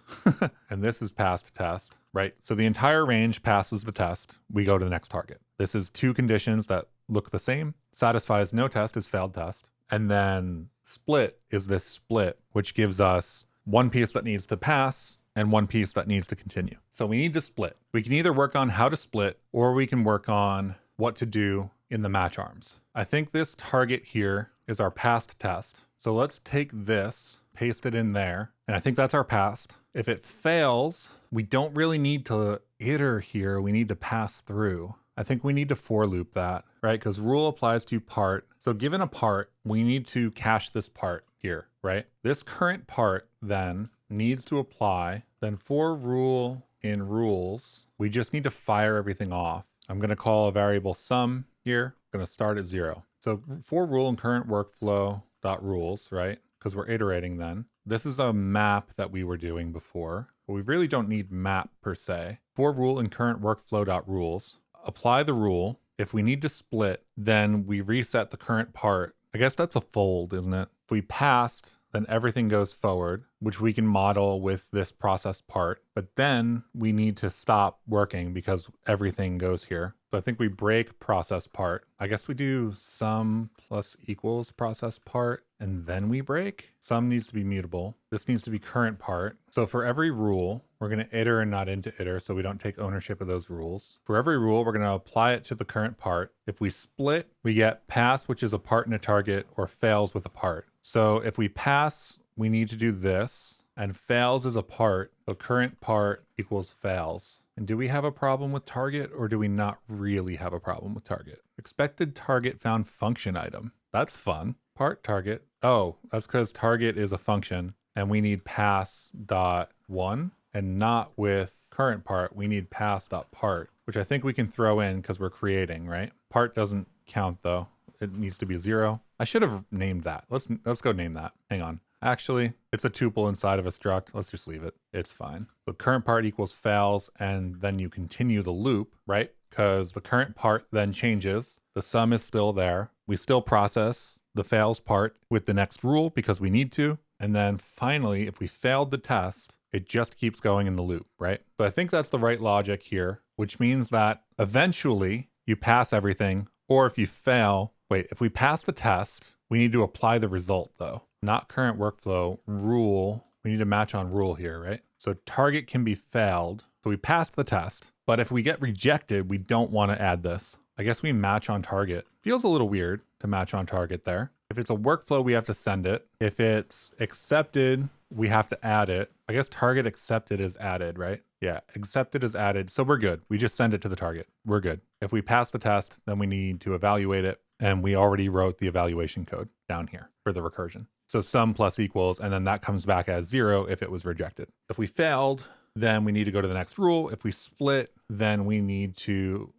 A: And this is passed test, right? So the entire range passes the test. We go to the next target. This is two conditions that look the same. Satisfies no test is failed test. And then split is this split, which gives us one piece that needs to pass and one piece that needs to continue. So we need to split. We can either work on how to split, or we can work on what to do in the match arms. I think this target here is our past test. So let's take this, paste it in there, and I think that's our past. If it fails, we don't really need to iter here. We need to pass through. I think we need to for loop that, right? Because rule applies to part. So given a part, we need to cache this part here, right? This current part then needs to apply. Then for rule in rules, we just need to fire everything off. I'm going to call a variable sum here. I'm going to start at 0. So for rule in current workflow dot rules, right? Because we're iterating then. This is a map that we were doing before, but we really don't need map per se. For rule in current workflow dot rules. Apply the rule. If we need to split, then we reset the current part. I guess that's a fold, isn't it? If we passed, then everything goes forward, which we can model with this process part. But then we need to stop working because everything goes here. So I think we break process part. I guess we do sum plus equals process part, and then we break. Sum needs to be mutable. This needs to be current part. So for every rule, we're going to iter and not into iter, so we don't take ownership of those rules. For every rule, we're going to apply it to the current part. If we split, we get pass, which is a part and a target, or fails with a part. So if we pass, we need to do this, and fails is a part, so current part equals fails. And do we have a problem with target, or do we not really have a problem with target? Expected target found function item. That's fun. Part target. Oh, that's because target is a function, and we need pass dot one, and not with current part. We need pass dot part, which I think we can throw in because we're creating, right? Part doesn't count though. It needs to be 0. I should have named that. Let's go name that. Hang on. Actually, it's a tuple inside of a struct. Let's just leave it. It's fine. So current part equals fails, and then you continue the loop, right? Because the current part then changes. The sum is still there. We still process the fails part with the next rule because we need to. And then finally, if we failed the test, it just keeps going in the loop, right? So I think that's the right logic here, which means that eventually you pass everything, or if you fail, if we pass the test, we need to apply the result though. Not current workflow, rule. We need to match on rule here, right? So target can be failed. So we passed the test, but if we get rejected, we don't want to add this. I guess we match on target. Feels a little weird to match on target there. If it's a workflow, we have to send it. If it's accepted, we have to add it. I guess target accepted is added, right? Yeah, accepted is added. So we're good. We just send it to the target. We're good. If we pass the test, then we need to evaluate it. And we already wrote the evaluation code down here for the recursion. So sum plus equals, and then that comes back as 0 if it was rejected. If we failed, then we need to go to the next rule. If we split, then we need to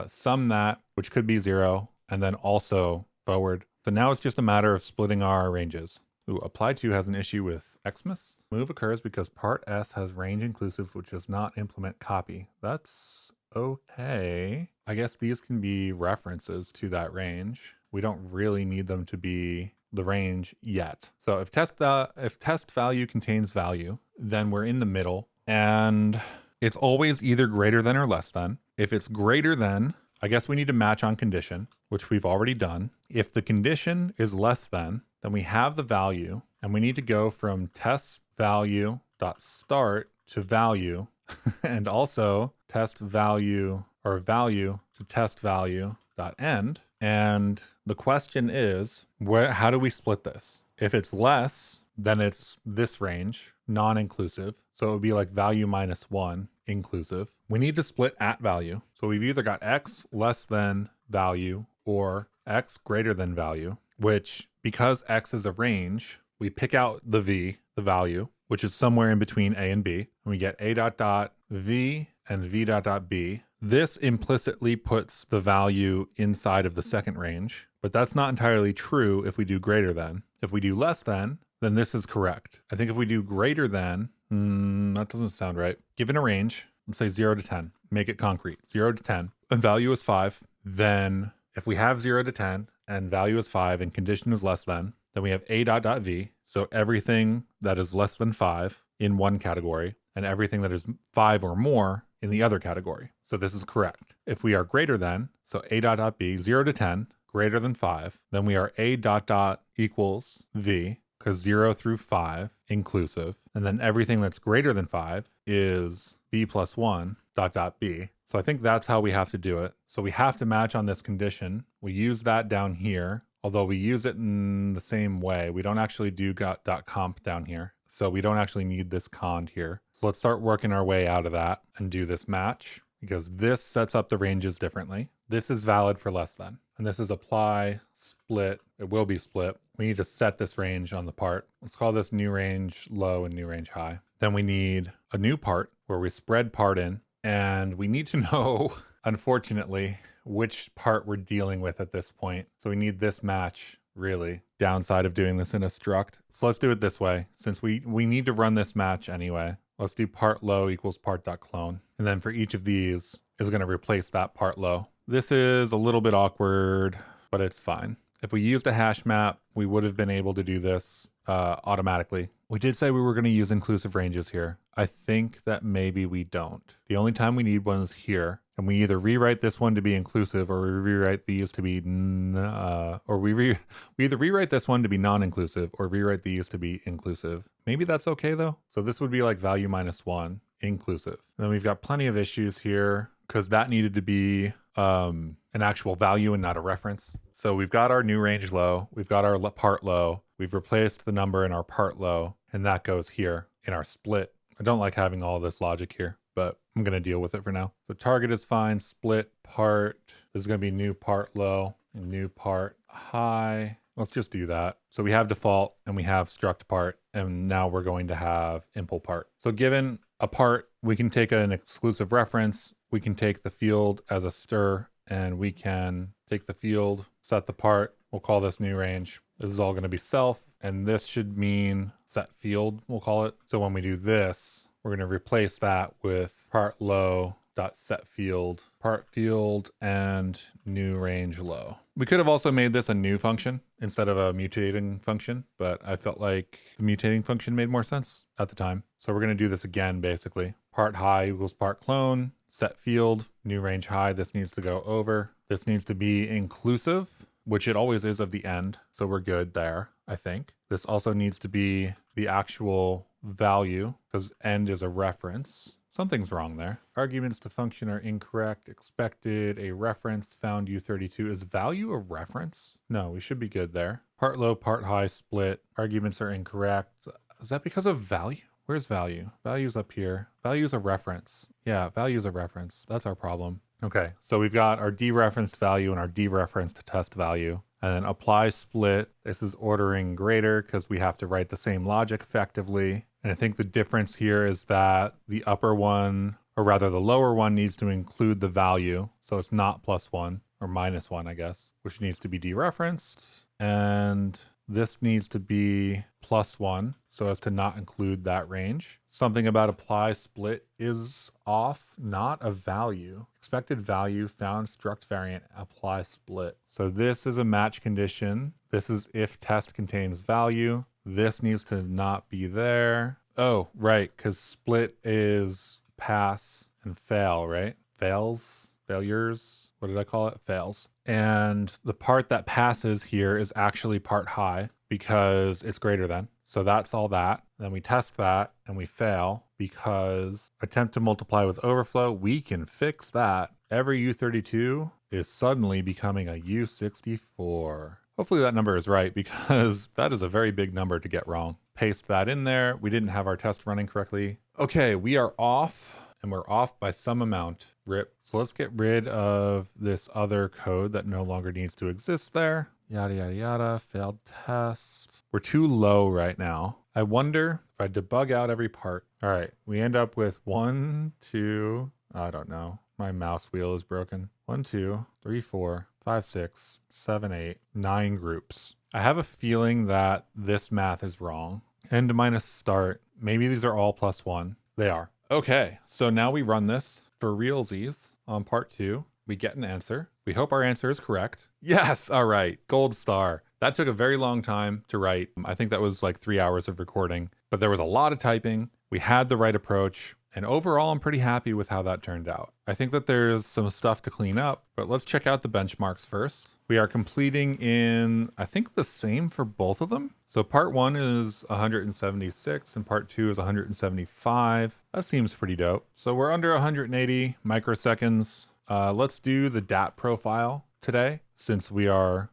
A: sum that, which could be 0, and then also forward. So now it's just a matter of splitting our ranges. Ooh, apply to has an issue with Xmas. Move occurs because part S has range inclusive, which does not implement copy. That's okay. I guess these can be references to that range. We don't really need them to be the range yet. So if test value contains value, then we're in the middle, and it's always either greater than or less than. If it's greater than, I guess we need to match on condition, which we've already done. If the condition is less than, then we have the value, and we need to go from test value dot start to value, and also test value or value to test value dot end. And the question is, how do we split this? If it's less, then it's this range, non-inclusive. So it would be like value minus 1 inclusive. We need to split at value. So we've either got x less than value or x greater than value, which because x is a range, we pick out the v, the value, which is somewhere in between a and b. And we get a dot dot v and v dot dot b. This implicitly puts the value inside of the second range, but that's not entirely true if we do greater than. If we do less than, then this is correct. I think if we do greater than, that doesn't sound right. Given a range, let's say 0 to 10, make it concrete, 0 to 10, and value is 5, then if we have 0 to 10 and value is 5 and condition is less than, then we have a dot dot v, so everything that is less than 5 in one category, and everything that is 5 or more in the other category. So this is correct. If we are greater than, so a dot dot b, 0 to 10, greater than 5, then we are a dot dot equals v, because 0 through 5 inclusive, and then everything that's greater than 5 is b plus 1 dot dot b. So I think that's how we have to do it. So we have to match on this condition. We use that down here, although we use it in the same way. We don't actually do dot comp down here. So we don't actually need this cond here. So let's start working our way out of that and do this match, because this sets up the ranges differently. This is valid for less than, and this is apply split. It will be split. We need to set this range on the part. Let's call this new range low and new range high. Then we need a new part where we spread part in, and we need to know, unfortunately, which part we're dealing with at this point. So we need this match, really. Downside of doing this in a struct. So let's do it this way. Since we need to run this match anyway, let's do part low equals part.clone. And then for each of these is going to replace that part low. This is a little bit awkward, but it's fine. If we used a hash map, we would have been able to do this automatically. We did say we were going to use inclusive ranges here. I think that maybe we don't. The only time we need one is here. And we either rewrite this one to be inclusive, or we rewrite these to be, we either rewrite this one to be non-inclusive, or rewrite these to be inclusive. Maybe that's okay though. So this would be like value minus 1, inclusive. And then we've got plenty of issues here because that needed to be an actual value and not a reference. So we've got our new range low, we've got our part low, we've replaced the number in our part low, and that goes here in our split. I don't like having all this logic here, but I'm going to deal with it for now. So target is fine, split part, this is going to be new part low and new part high. Let's just do that. So we have default and we have struct part, and now we're going to have impl part. So given a part, we can take an exclusive reference. We can take the field as a stir, and we can take the field, set the part. We'll call this new range. This is all going to be self, and this should mean set field, we'll call it. So when we do this, we're going to replace that with part low dot set field, part field, and new range low. We could have also made this a new function instead of a mutating function, but I felt like the mutating function made more sense at the time. So we're going to do this again, basically. Part high equals part clone, set field, new range high. This needs to go over. This needs to be inclusive, which it always is of the end. So we're good there, I think. This also needs to be the actual value because end is a reference. Something's wrong there. Arguments to function are incorrect. Expected a reference. Found U32. Is value a reference? No, we should be good there. Part low, part high split. Arguments are incorrect. Is that because of value? Where's value? Value's up here. Value's a reference. Yeah, value's a reference. That's our problem. Okay, so we've got our dereferenced value and our dereferenced test value. And then apply split. This is ordering greater because we have to write the same logic effectively. And I think the difference here is that the upper one, or rather the lower one, needs to include the value. So it's not +1 or -1, I guess, which needs to be dereferenced. And this needs to be +1 so as to not include that range. Something about apply split is off, not a value. Expected value found struct variant apply split. So this is a match condition. This is if test contains value. This needs to not be there. Oh, right, because split is pass and fail, right? Failures. What did I call it? Fails. And the part that passes here is actually part high because it's greater than. So that's all that. Then we test that and we fail because attempt to multiply with overflow. We can fix that. Every U32 is suddenly becoming a U64. Hopefully that number is right because that is a very big number to get wrong. Paste that in there. We didn't have our test running correctly. Okay, we are off, and we're off by some amount. RIP. So let's get rid of this other code that no longer needs to exist there. Yada, yada, yada. Failed test. We're too low right now. I wonder if I debug out every part. All right, we end up with 1, 2, I don't know. My mouse wheel is broken. 1, 2, 3, 4, 5, 6, 7, 8, 9 groups. I have a feeling that this math is wrong. End minus start. Maybe these are all +1. They are. Okay, so now we run this for realsies on part 2. We get an answer. We hope our answer is correct. Yes, all right, gold star. That took a very long time to write. I think that was like 3 hours of recording, but there was a lot of typing. We had the right approach. And overall, I'm pretty happy with how that turned out. I think that there's some stuff to clean up, but let's check out the benchmarks first. We are completing in, I think, the same for both of them. So part 1 is 176 and part 2 is 175. That seems pretty dope. So we're under 180 microseconds. Let's do the DAT profile today since we are,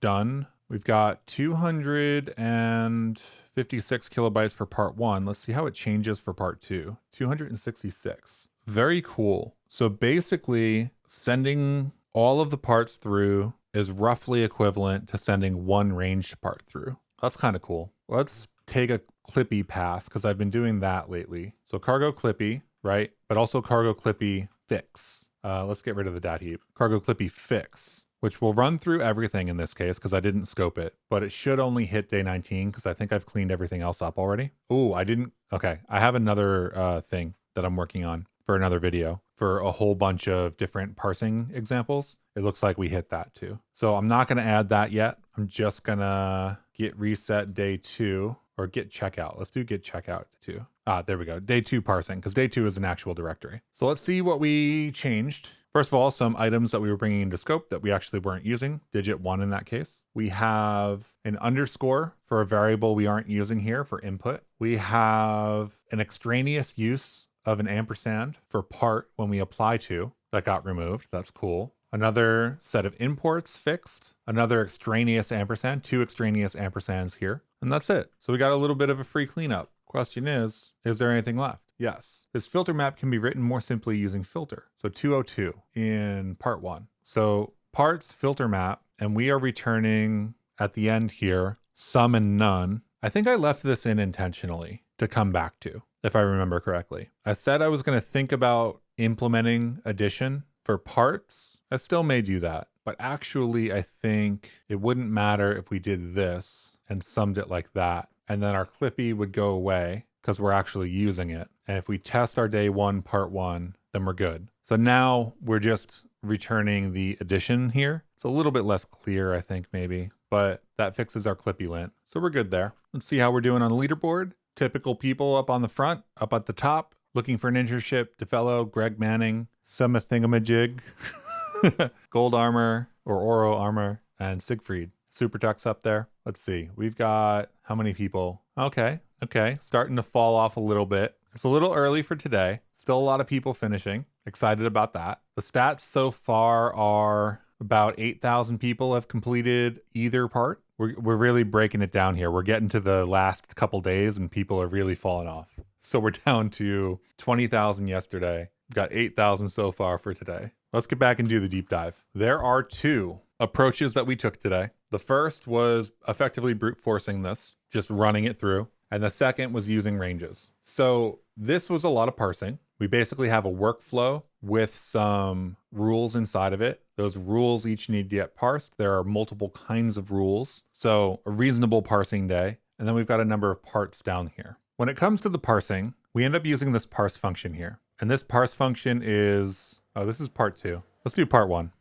A: done. We've got 256 kilobytes for part 1. Let's see how it changes for part 2. 266. Very cool. So basically, sending all of the parts through is roughly equivalent to sending one ranged part through. That's kind of cool. Let's take a clippy pass because I've been doing that lately. So cargo clippy, right? But also cargo clippy fix. Let's get rid of the dat heap. Cargo clippy fix, which will run through everything in this case because I didn't scope it, but it should only hit day 19 because I think I've cleaned everything else up already. Oh, I didn't. Okay, I have another thing that I'm working on for another video for a whole bunch of different parsing examples. It looks like we hit that too. So I'm not going to add that yet. I'm just going to git reset day 2 or git checkout. Let's do git checkout too. There we go. Day 2 parsing because day 2 is an actual directory. So let's see what we changed. First of all, some items that we were bringing into scope that we actually weren't using, digit 1 in that case. We have an underscore for a variable we aren't using here for input. We have an extraneous use of an ampersand for part when we apply to. That got removed. That's cool. Another set of imports fixed. Another extraneous ampersand, 2 extraneous ampersands here. And that's it. So we got a little bit of a free cleanup. Question is there anything left? Yes. This filter map can be written more simply using filter. So 202 in part 1. So parts filter map, and we are returning at the end here, some and none. I think I left this in intentionally to come back to, if I remember correctly. I said I was going to think about implementing addition for parts. I still may do that, but actually I think it wouldn't matter if we did this and summed it like that. And then our clippy would go away because we're actually using it. And if we test our day one, part one, then we're good. So now we're just returning the addition here. It's a little bit less clear, I think, maybe, but that fixes our clippy lint. So we're good there. Let's see how we're doing on the leaderboard. Typical people up on the front, up at the top, looking for an internship, DeFellow, Greg Manning, Summa Thingamajig, Gold Armor or Oro Armor, and Siegfried. Super Tuck's up there. Let's see. We've got how many people? Okay. Starting to fall off a little bit. It's a little early for today. Still a lot of people finishing. Excited about that. The stats so far are about 8,000 people have completed either part. We're really breaking it down here. We're getting to the last couple days and people are really falling off. So we're down to 20,000 yesterday. We've got 8,000 so far for today. Let's get back and do the deep dive. There are two approaches that we took today. The first was effectively brute forcing this, just running it through. And the second was using ranges. So this was a lot of parsing. We basically have a workflow with some rules inside of it. Those rules each need to get parsed. There are multiple kinds of rules. So a reasonable parsing day. And then we've got a number of parts down here. When it comes to the parsing, we end up using this parse function here. And this parse function is, this is part two. Let's do part one.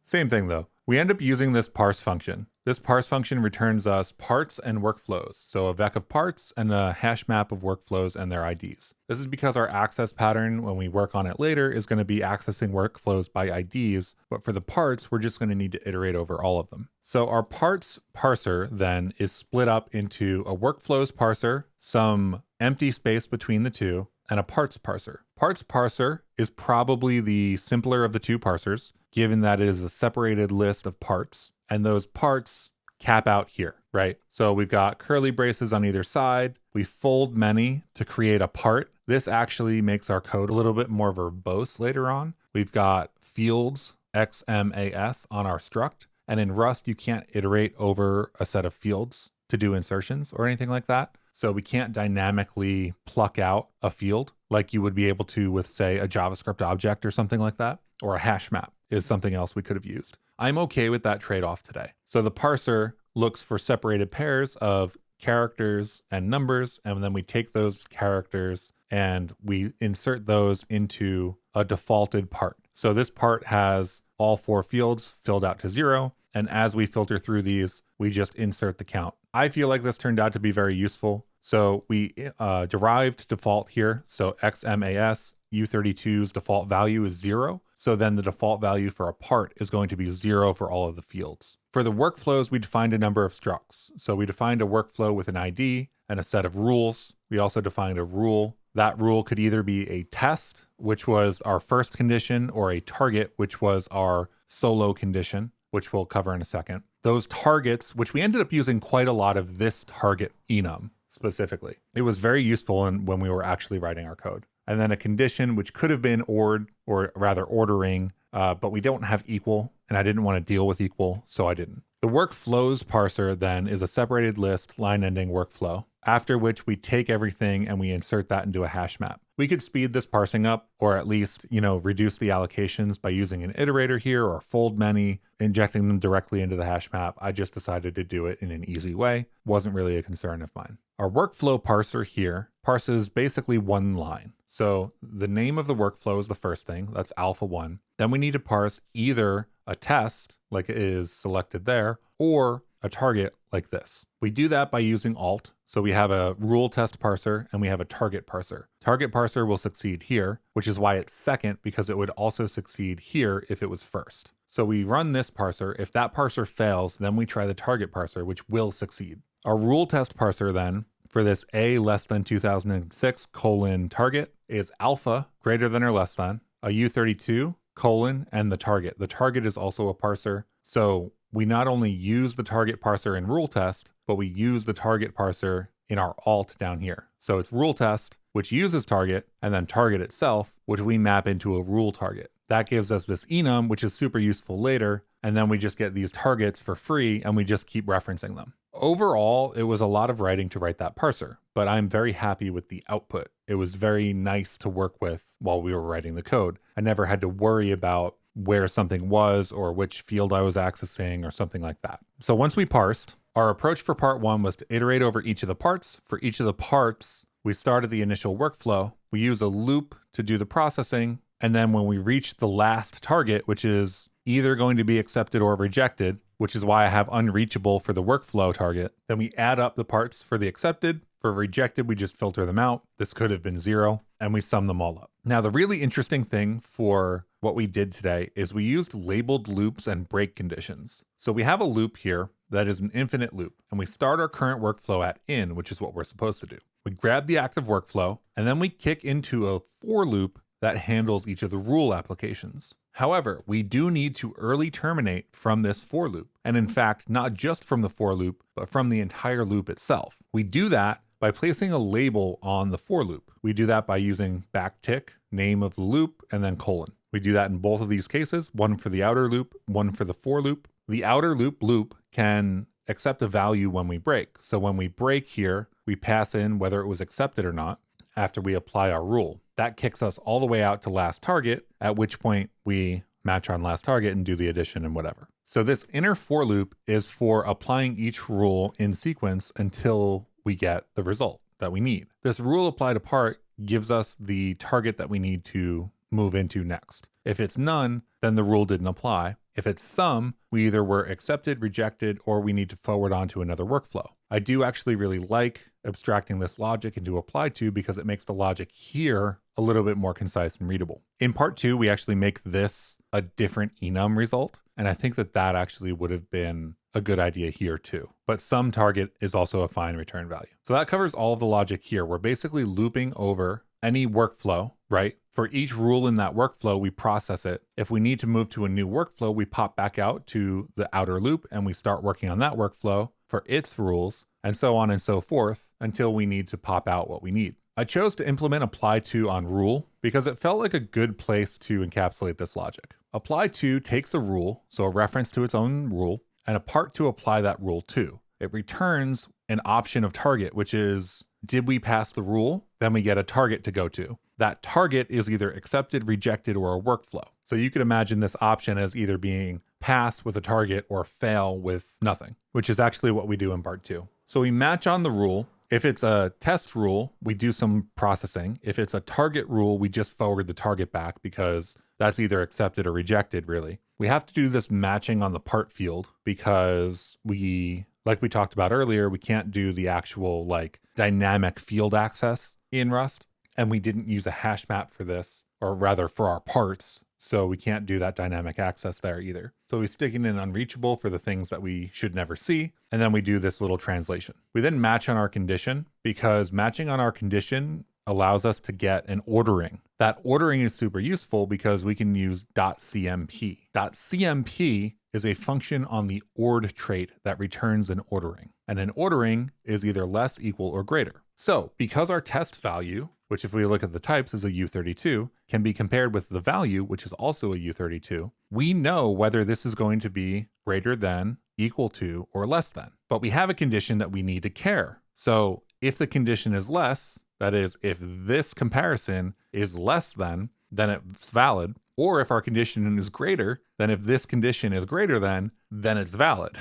A: Same thing though. We end up using this parse function. This parse function returns us parts and workflows. So a vec of parts and a hash map of workflows and their IDs. This is because our access pattern, when we work on it later, is going to be accessing workflows by IDs. But for the parts, we're just going to need to iterate over all of them. So our parts parser then is split up into a workflows parser, some empty space between the two, and a parts parser. Parts parser is probably the simpler of the two parsers, given that it is a separated list of parts, and those parts cap out here, right? So we've got curly braces on either side. We fold many to create a part. This actually makes our code a little bit more verbose later on. We've got fields, XMAS, on our struct, and in Rust, you can't iterate over a set of fields to do insertions or anything like that. So we can't dynamically pluck out a field like you would be able to with, say, a JavaScript object or something like that, or a hash map is something else we could have used. I'm okay with that trade-off today. So the parser looks for separated pairs of characters and numbers, and then we take those characters and we insert those into a defaulted part. So this part has all four fields filled out to 0, and as we filter through these, we just insert the count. I feel like this turned out to be very useful. So we derived default here. So XMAS U32's default value is 0. So then the default value for a part is going to be 0 for all of the fields. For the workflows, we defined a number of structs. So we defined a workflow with an ID and a set of rules. We also defined a rule. That rule could either be a test, which was our first condition, or a target, which was our solo condition, which we'll cover in a second. Those targets, which we ended up using quite a lot of this target enum specifically. It was very useful when we were actually writing our code. And then a condition, which could have been ORed, or rather ordering, but we don't have equal, and I didn't want to deal with equal, so I didn't. The workflows parser then is a separated list line ending workflow, after which we take everything and we insert that into a hash map. We could speed this parsing up, or at least, reduce the allocations by using an iterator here or fold many, injecting them directly into the hash map. I just decided to do it in an easy way. Wasn't really a concern of mine. Our workflow parser here parses basically one line. So the name of the workflow is the first thing, that's alpha 1. Then we need to parse either a test, like it is selected there, or a target like this. We do that by using alt. So we have a rule test parser and we have a target parser. Target parser will succeed here, which is why it's second, because it would also succeed here if it was first. So we run this parser. If that parser fails, then we try the target parser, which will succeed. Our rule test parser then, for this a less than 2006 colon target, is alpha greater than or less than a U32 colon and the target. The target is also a parser. So we not only use the target parser in rule test, but we use the target parser in our alt down here. So it's rule test, which uses target, and then target itself, which we map into a rule target. That gives us this enum, which is super useful later. And then we just get these targets for free and we just keep referencing them. Overall, it was a lot of writing to write that parser, but I'm very happy with the output. It was very nice to work with while we were writing the code. I never had to worry about where something was or which field I was accessing or something like that. So once we parsed, our approach for part 1 was to iterate over each of the parts. For each of the parts, we started the initial workflow. We use a loop to do the processing. And then when we reach the last target, which is either going to be accepted or rejected, which is why I have unreachable for the workflow target, then we add up the parts for the accepted. For rejected, we just filter them out. This could have been 0, and we sum them all up. Now, the really interesting thing for what we did today is we used labeled loops and break conditions. So we have a loop here that is an infinite loop, and we start our current workflow at in, which is what we're supposed to do. We grab the active workflow, and then we kick into a for loop that handles each of the rule applications. However, we do need to early terminate from this for loop. And in fact, not just from the for loop, but from the entire loop itself. We do that by placing a label on the for loop. We do that by using backtick, name of the loop, and then colon. We do that in both of these cases, one for the outer loop, one for the for loop. The outer loop can accept a value when we break. So when we break here, we pass in whether it was accepted or not after we apply our rule. That kicks us all the way out to last target, at which point we match on last target and do the addition and whatever. So this inner for loop is for applying each rule in sequence until we get the result that we need. This rule applied to part gives us the target that we need to move into next. If it's none, then the rule didn't apply. If it's some, we either were accepted, rejected, or we need to forward on to another workflow. I do actually really like abstracting this logic into apply to because it makes the logic here a little bit more concise and readable. In part 2, we actually make this a different enum result. And I think that that actually would have been a good idea here too. But some target is also a fine return value. So that covers all of the logic here. We're basically looping over any workflow, right? For each rule in that workflow, we process it. If we need to move to a new workflow, we pop back out to the outer loop and we start working on that workflow for its rules, and so on and so forth until we need to pop out what we need. I chose to implement apply to on rule because it felt like a good place to encapsulate this logic. Apply to takes a rule, so a reference to its own rule, and a part to apply that rule to. It returns an option of target, which is, did we pass the rule? Then we get a target to go to. That target is either accepted, rejected, or a workflow. So you could imagine this option as either being pass with a target or fail with nothing, which is actually what we do in part 2. So we match on the rule. If it's a test rule, we do some processing. If it's a target rule, we just forward the target back because that's either accepted or rejected, really. We have to do this matching on the part field because like we talked about earlier, we can't do the actual dynamic field access in Rust. And we didn't use a hash map for this, or rather for our parts. So we can't do that dynamic access there either. So we stick it in unreachable for the things that we should never see. And then we do this little translation. We then match on our condition because matching on our condition allows us to get an ordering. That ordering is super useful because we can use .cmp. .cmp is a function on the ord trait that returns an ordering. And an ordering is either less, equal, or greater. So because our test value, which if we look at the types is a U32, can be compared with the value, which is also a U32, we know whether this is going to be greater than, equal to, or less than. But we have a condition that we need to care. So if the condition is less, that is, if this comparison is less than, then it's valid. Or if our condition is greater, then if this condition is greater than, then it's valid.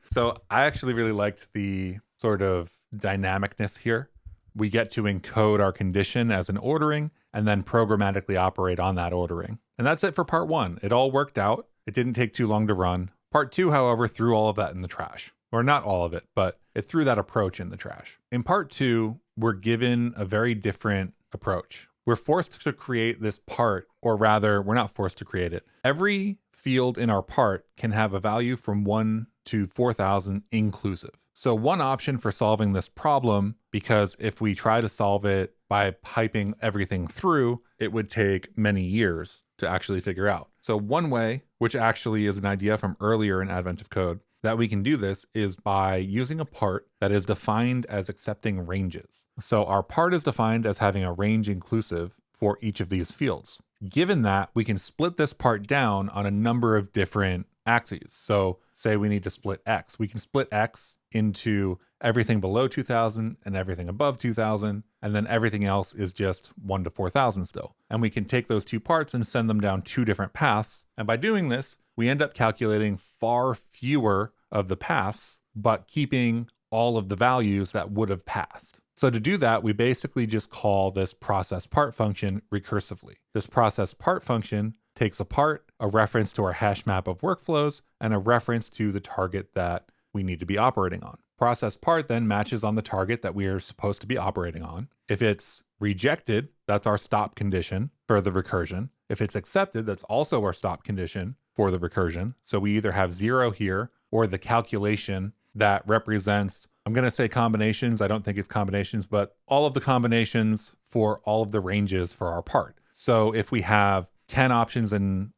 A: So I actually really liked the sort of dynamicness here. We get to encode our condition as an ordering and then programmatically operate on that ordering. And that's it for part 1. It all worked out. It didn't take too long to run. Part 2, however, threw all of that in the trash. Or not all of it, but it threw that approach in the trash. In part 2, we're given a very different approach. We're forced to create this part, or rather, we're not forced to create it. Every field in our part can have a value from 1 to 4,000 inclusive. So one option for solving this problem, because if we try to solve it by piping everything through, it would take many years to actually figure out. So one way, which actually is an idea from earlier in Advent of Code, that we can do this is by using a part that is defined as accepting ranges. So our part is defined as having a range inclusive for each of these fields. Given that, we can split this part down on a number of different axes. So say we need to split X. We can split X into everything below 2000 and everything above 2000, and then everything else is just 1 to 4000 still. And we can take those two parts and send them down two different paths. And by doing this, we end up calculating far fewer of the paths, but keeping all of the values that would have passed. So to do that, we basically just call this process part function recursively. This process part function takes apart a reference to our hash map of workflows and a reference to the target that we need to be operating on. Process part then matches on the target that we are supposed to be operating on. If it's rejected, that's our stop condition for the recursion. If it's accepted, that's also our stop condition for the recursion. So we either have 0 here or the calculation that represents, I'm going to say combinations. I don't think it's combinations, but all of the combinations for all of the ranges for our part. So if we have 10 options in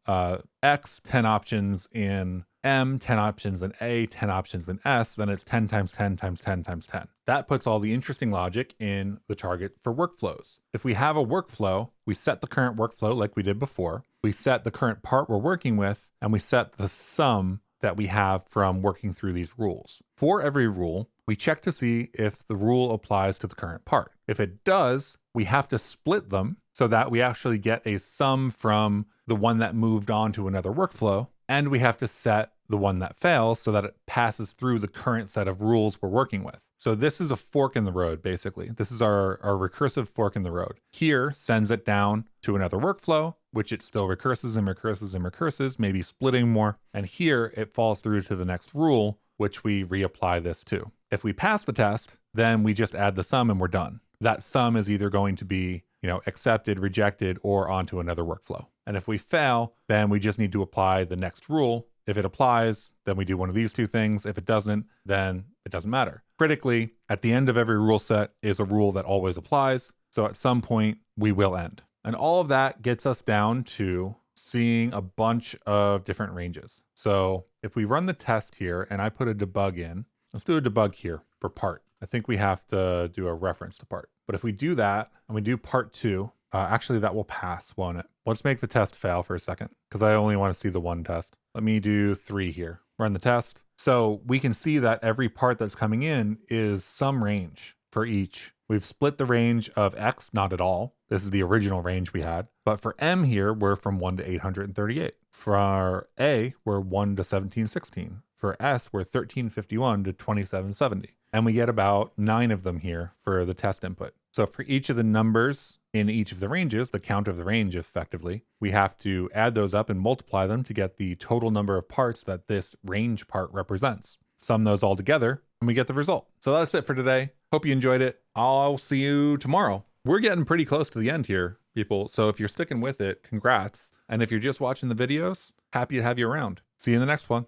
A: X, 10 options in M, 10 options in A, 10 options in S, then it's 10 times 10 times 10 times 10. That puts all the interesting logic in the target for workflows. If we have a workflow, we set the current workflow like we did before. We set the current part we're working with, and we set the sum that we have from working through these rules. For every rule, we check to see if the rule applies to the current part. If it does, we have to split them so that we actually get a sum from the one that moved on to another workflow, and we have to set the one that fails so that it passes through the current set of rules we're working with. So this is a fork in the road, basically. This is our recursive fork in the road. Here sends it down to another workflow, which it still recurses and recurses and recurses, maybe splitting more. And here it falls through to the next rule, which we reapply this to. If we pass the test, then we just add the sum and we're done. That sum is either going to be, accepted, rejected, or onto another workflow. And if we fail, then we just need to apply the next rule. If it applies, then we do one of these two things. If it doesn't, then it doesn't matter. Critically, at the end of every rule set is a rule that always applies. So at some point, we will end. And all of that gets us down to seeing a bunch of different ranges. So if we run the test here and I put a debug in, let's do a debug here for part. I think we have to do a reference to part. But if we do that and we do part 2, actually that will pass, won't it? Let's make the test fail for a second because I only want to see the one test. Let me do 3 here. Run the test. So we can see that every part that's coming in is some range for each. We've split the range of X, not at all. This is the original range we had. But for M here, we're from 1 to 838. For A, we're 1 to 1716. For S, we're 1351 to 2770. And we get about 9 of them here for the test input. So for each of the numbers in each of the ranges, the count of the range effectively, we have to add those up and multiply them to get the total number of parts that this range part represents. Sum those all together and we get the result. So that's it for today. Hope you enjoyed it. I'll see you tomorrow. We're getting pretty close to the end here, people. So if you're sticking with it, congrats. And if you're just watching the videos, happy to have you around. See you in the next one.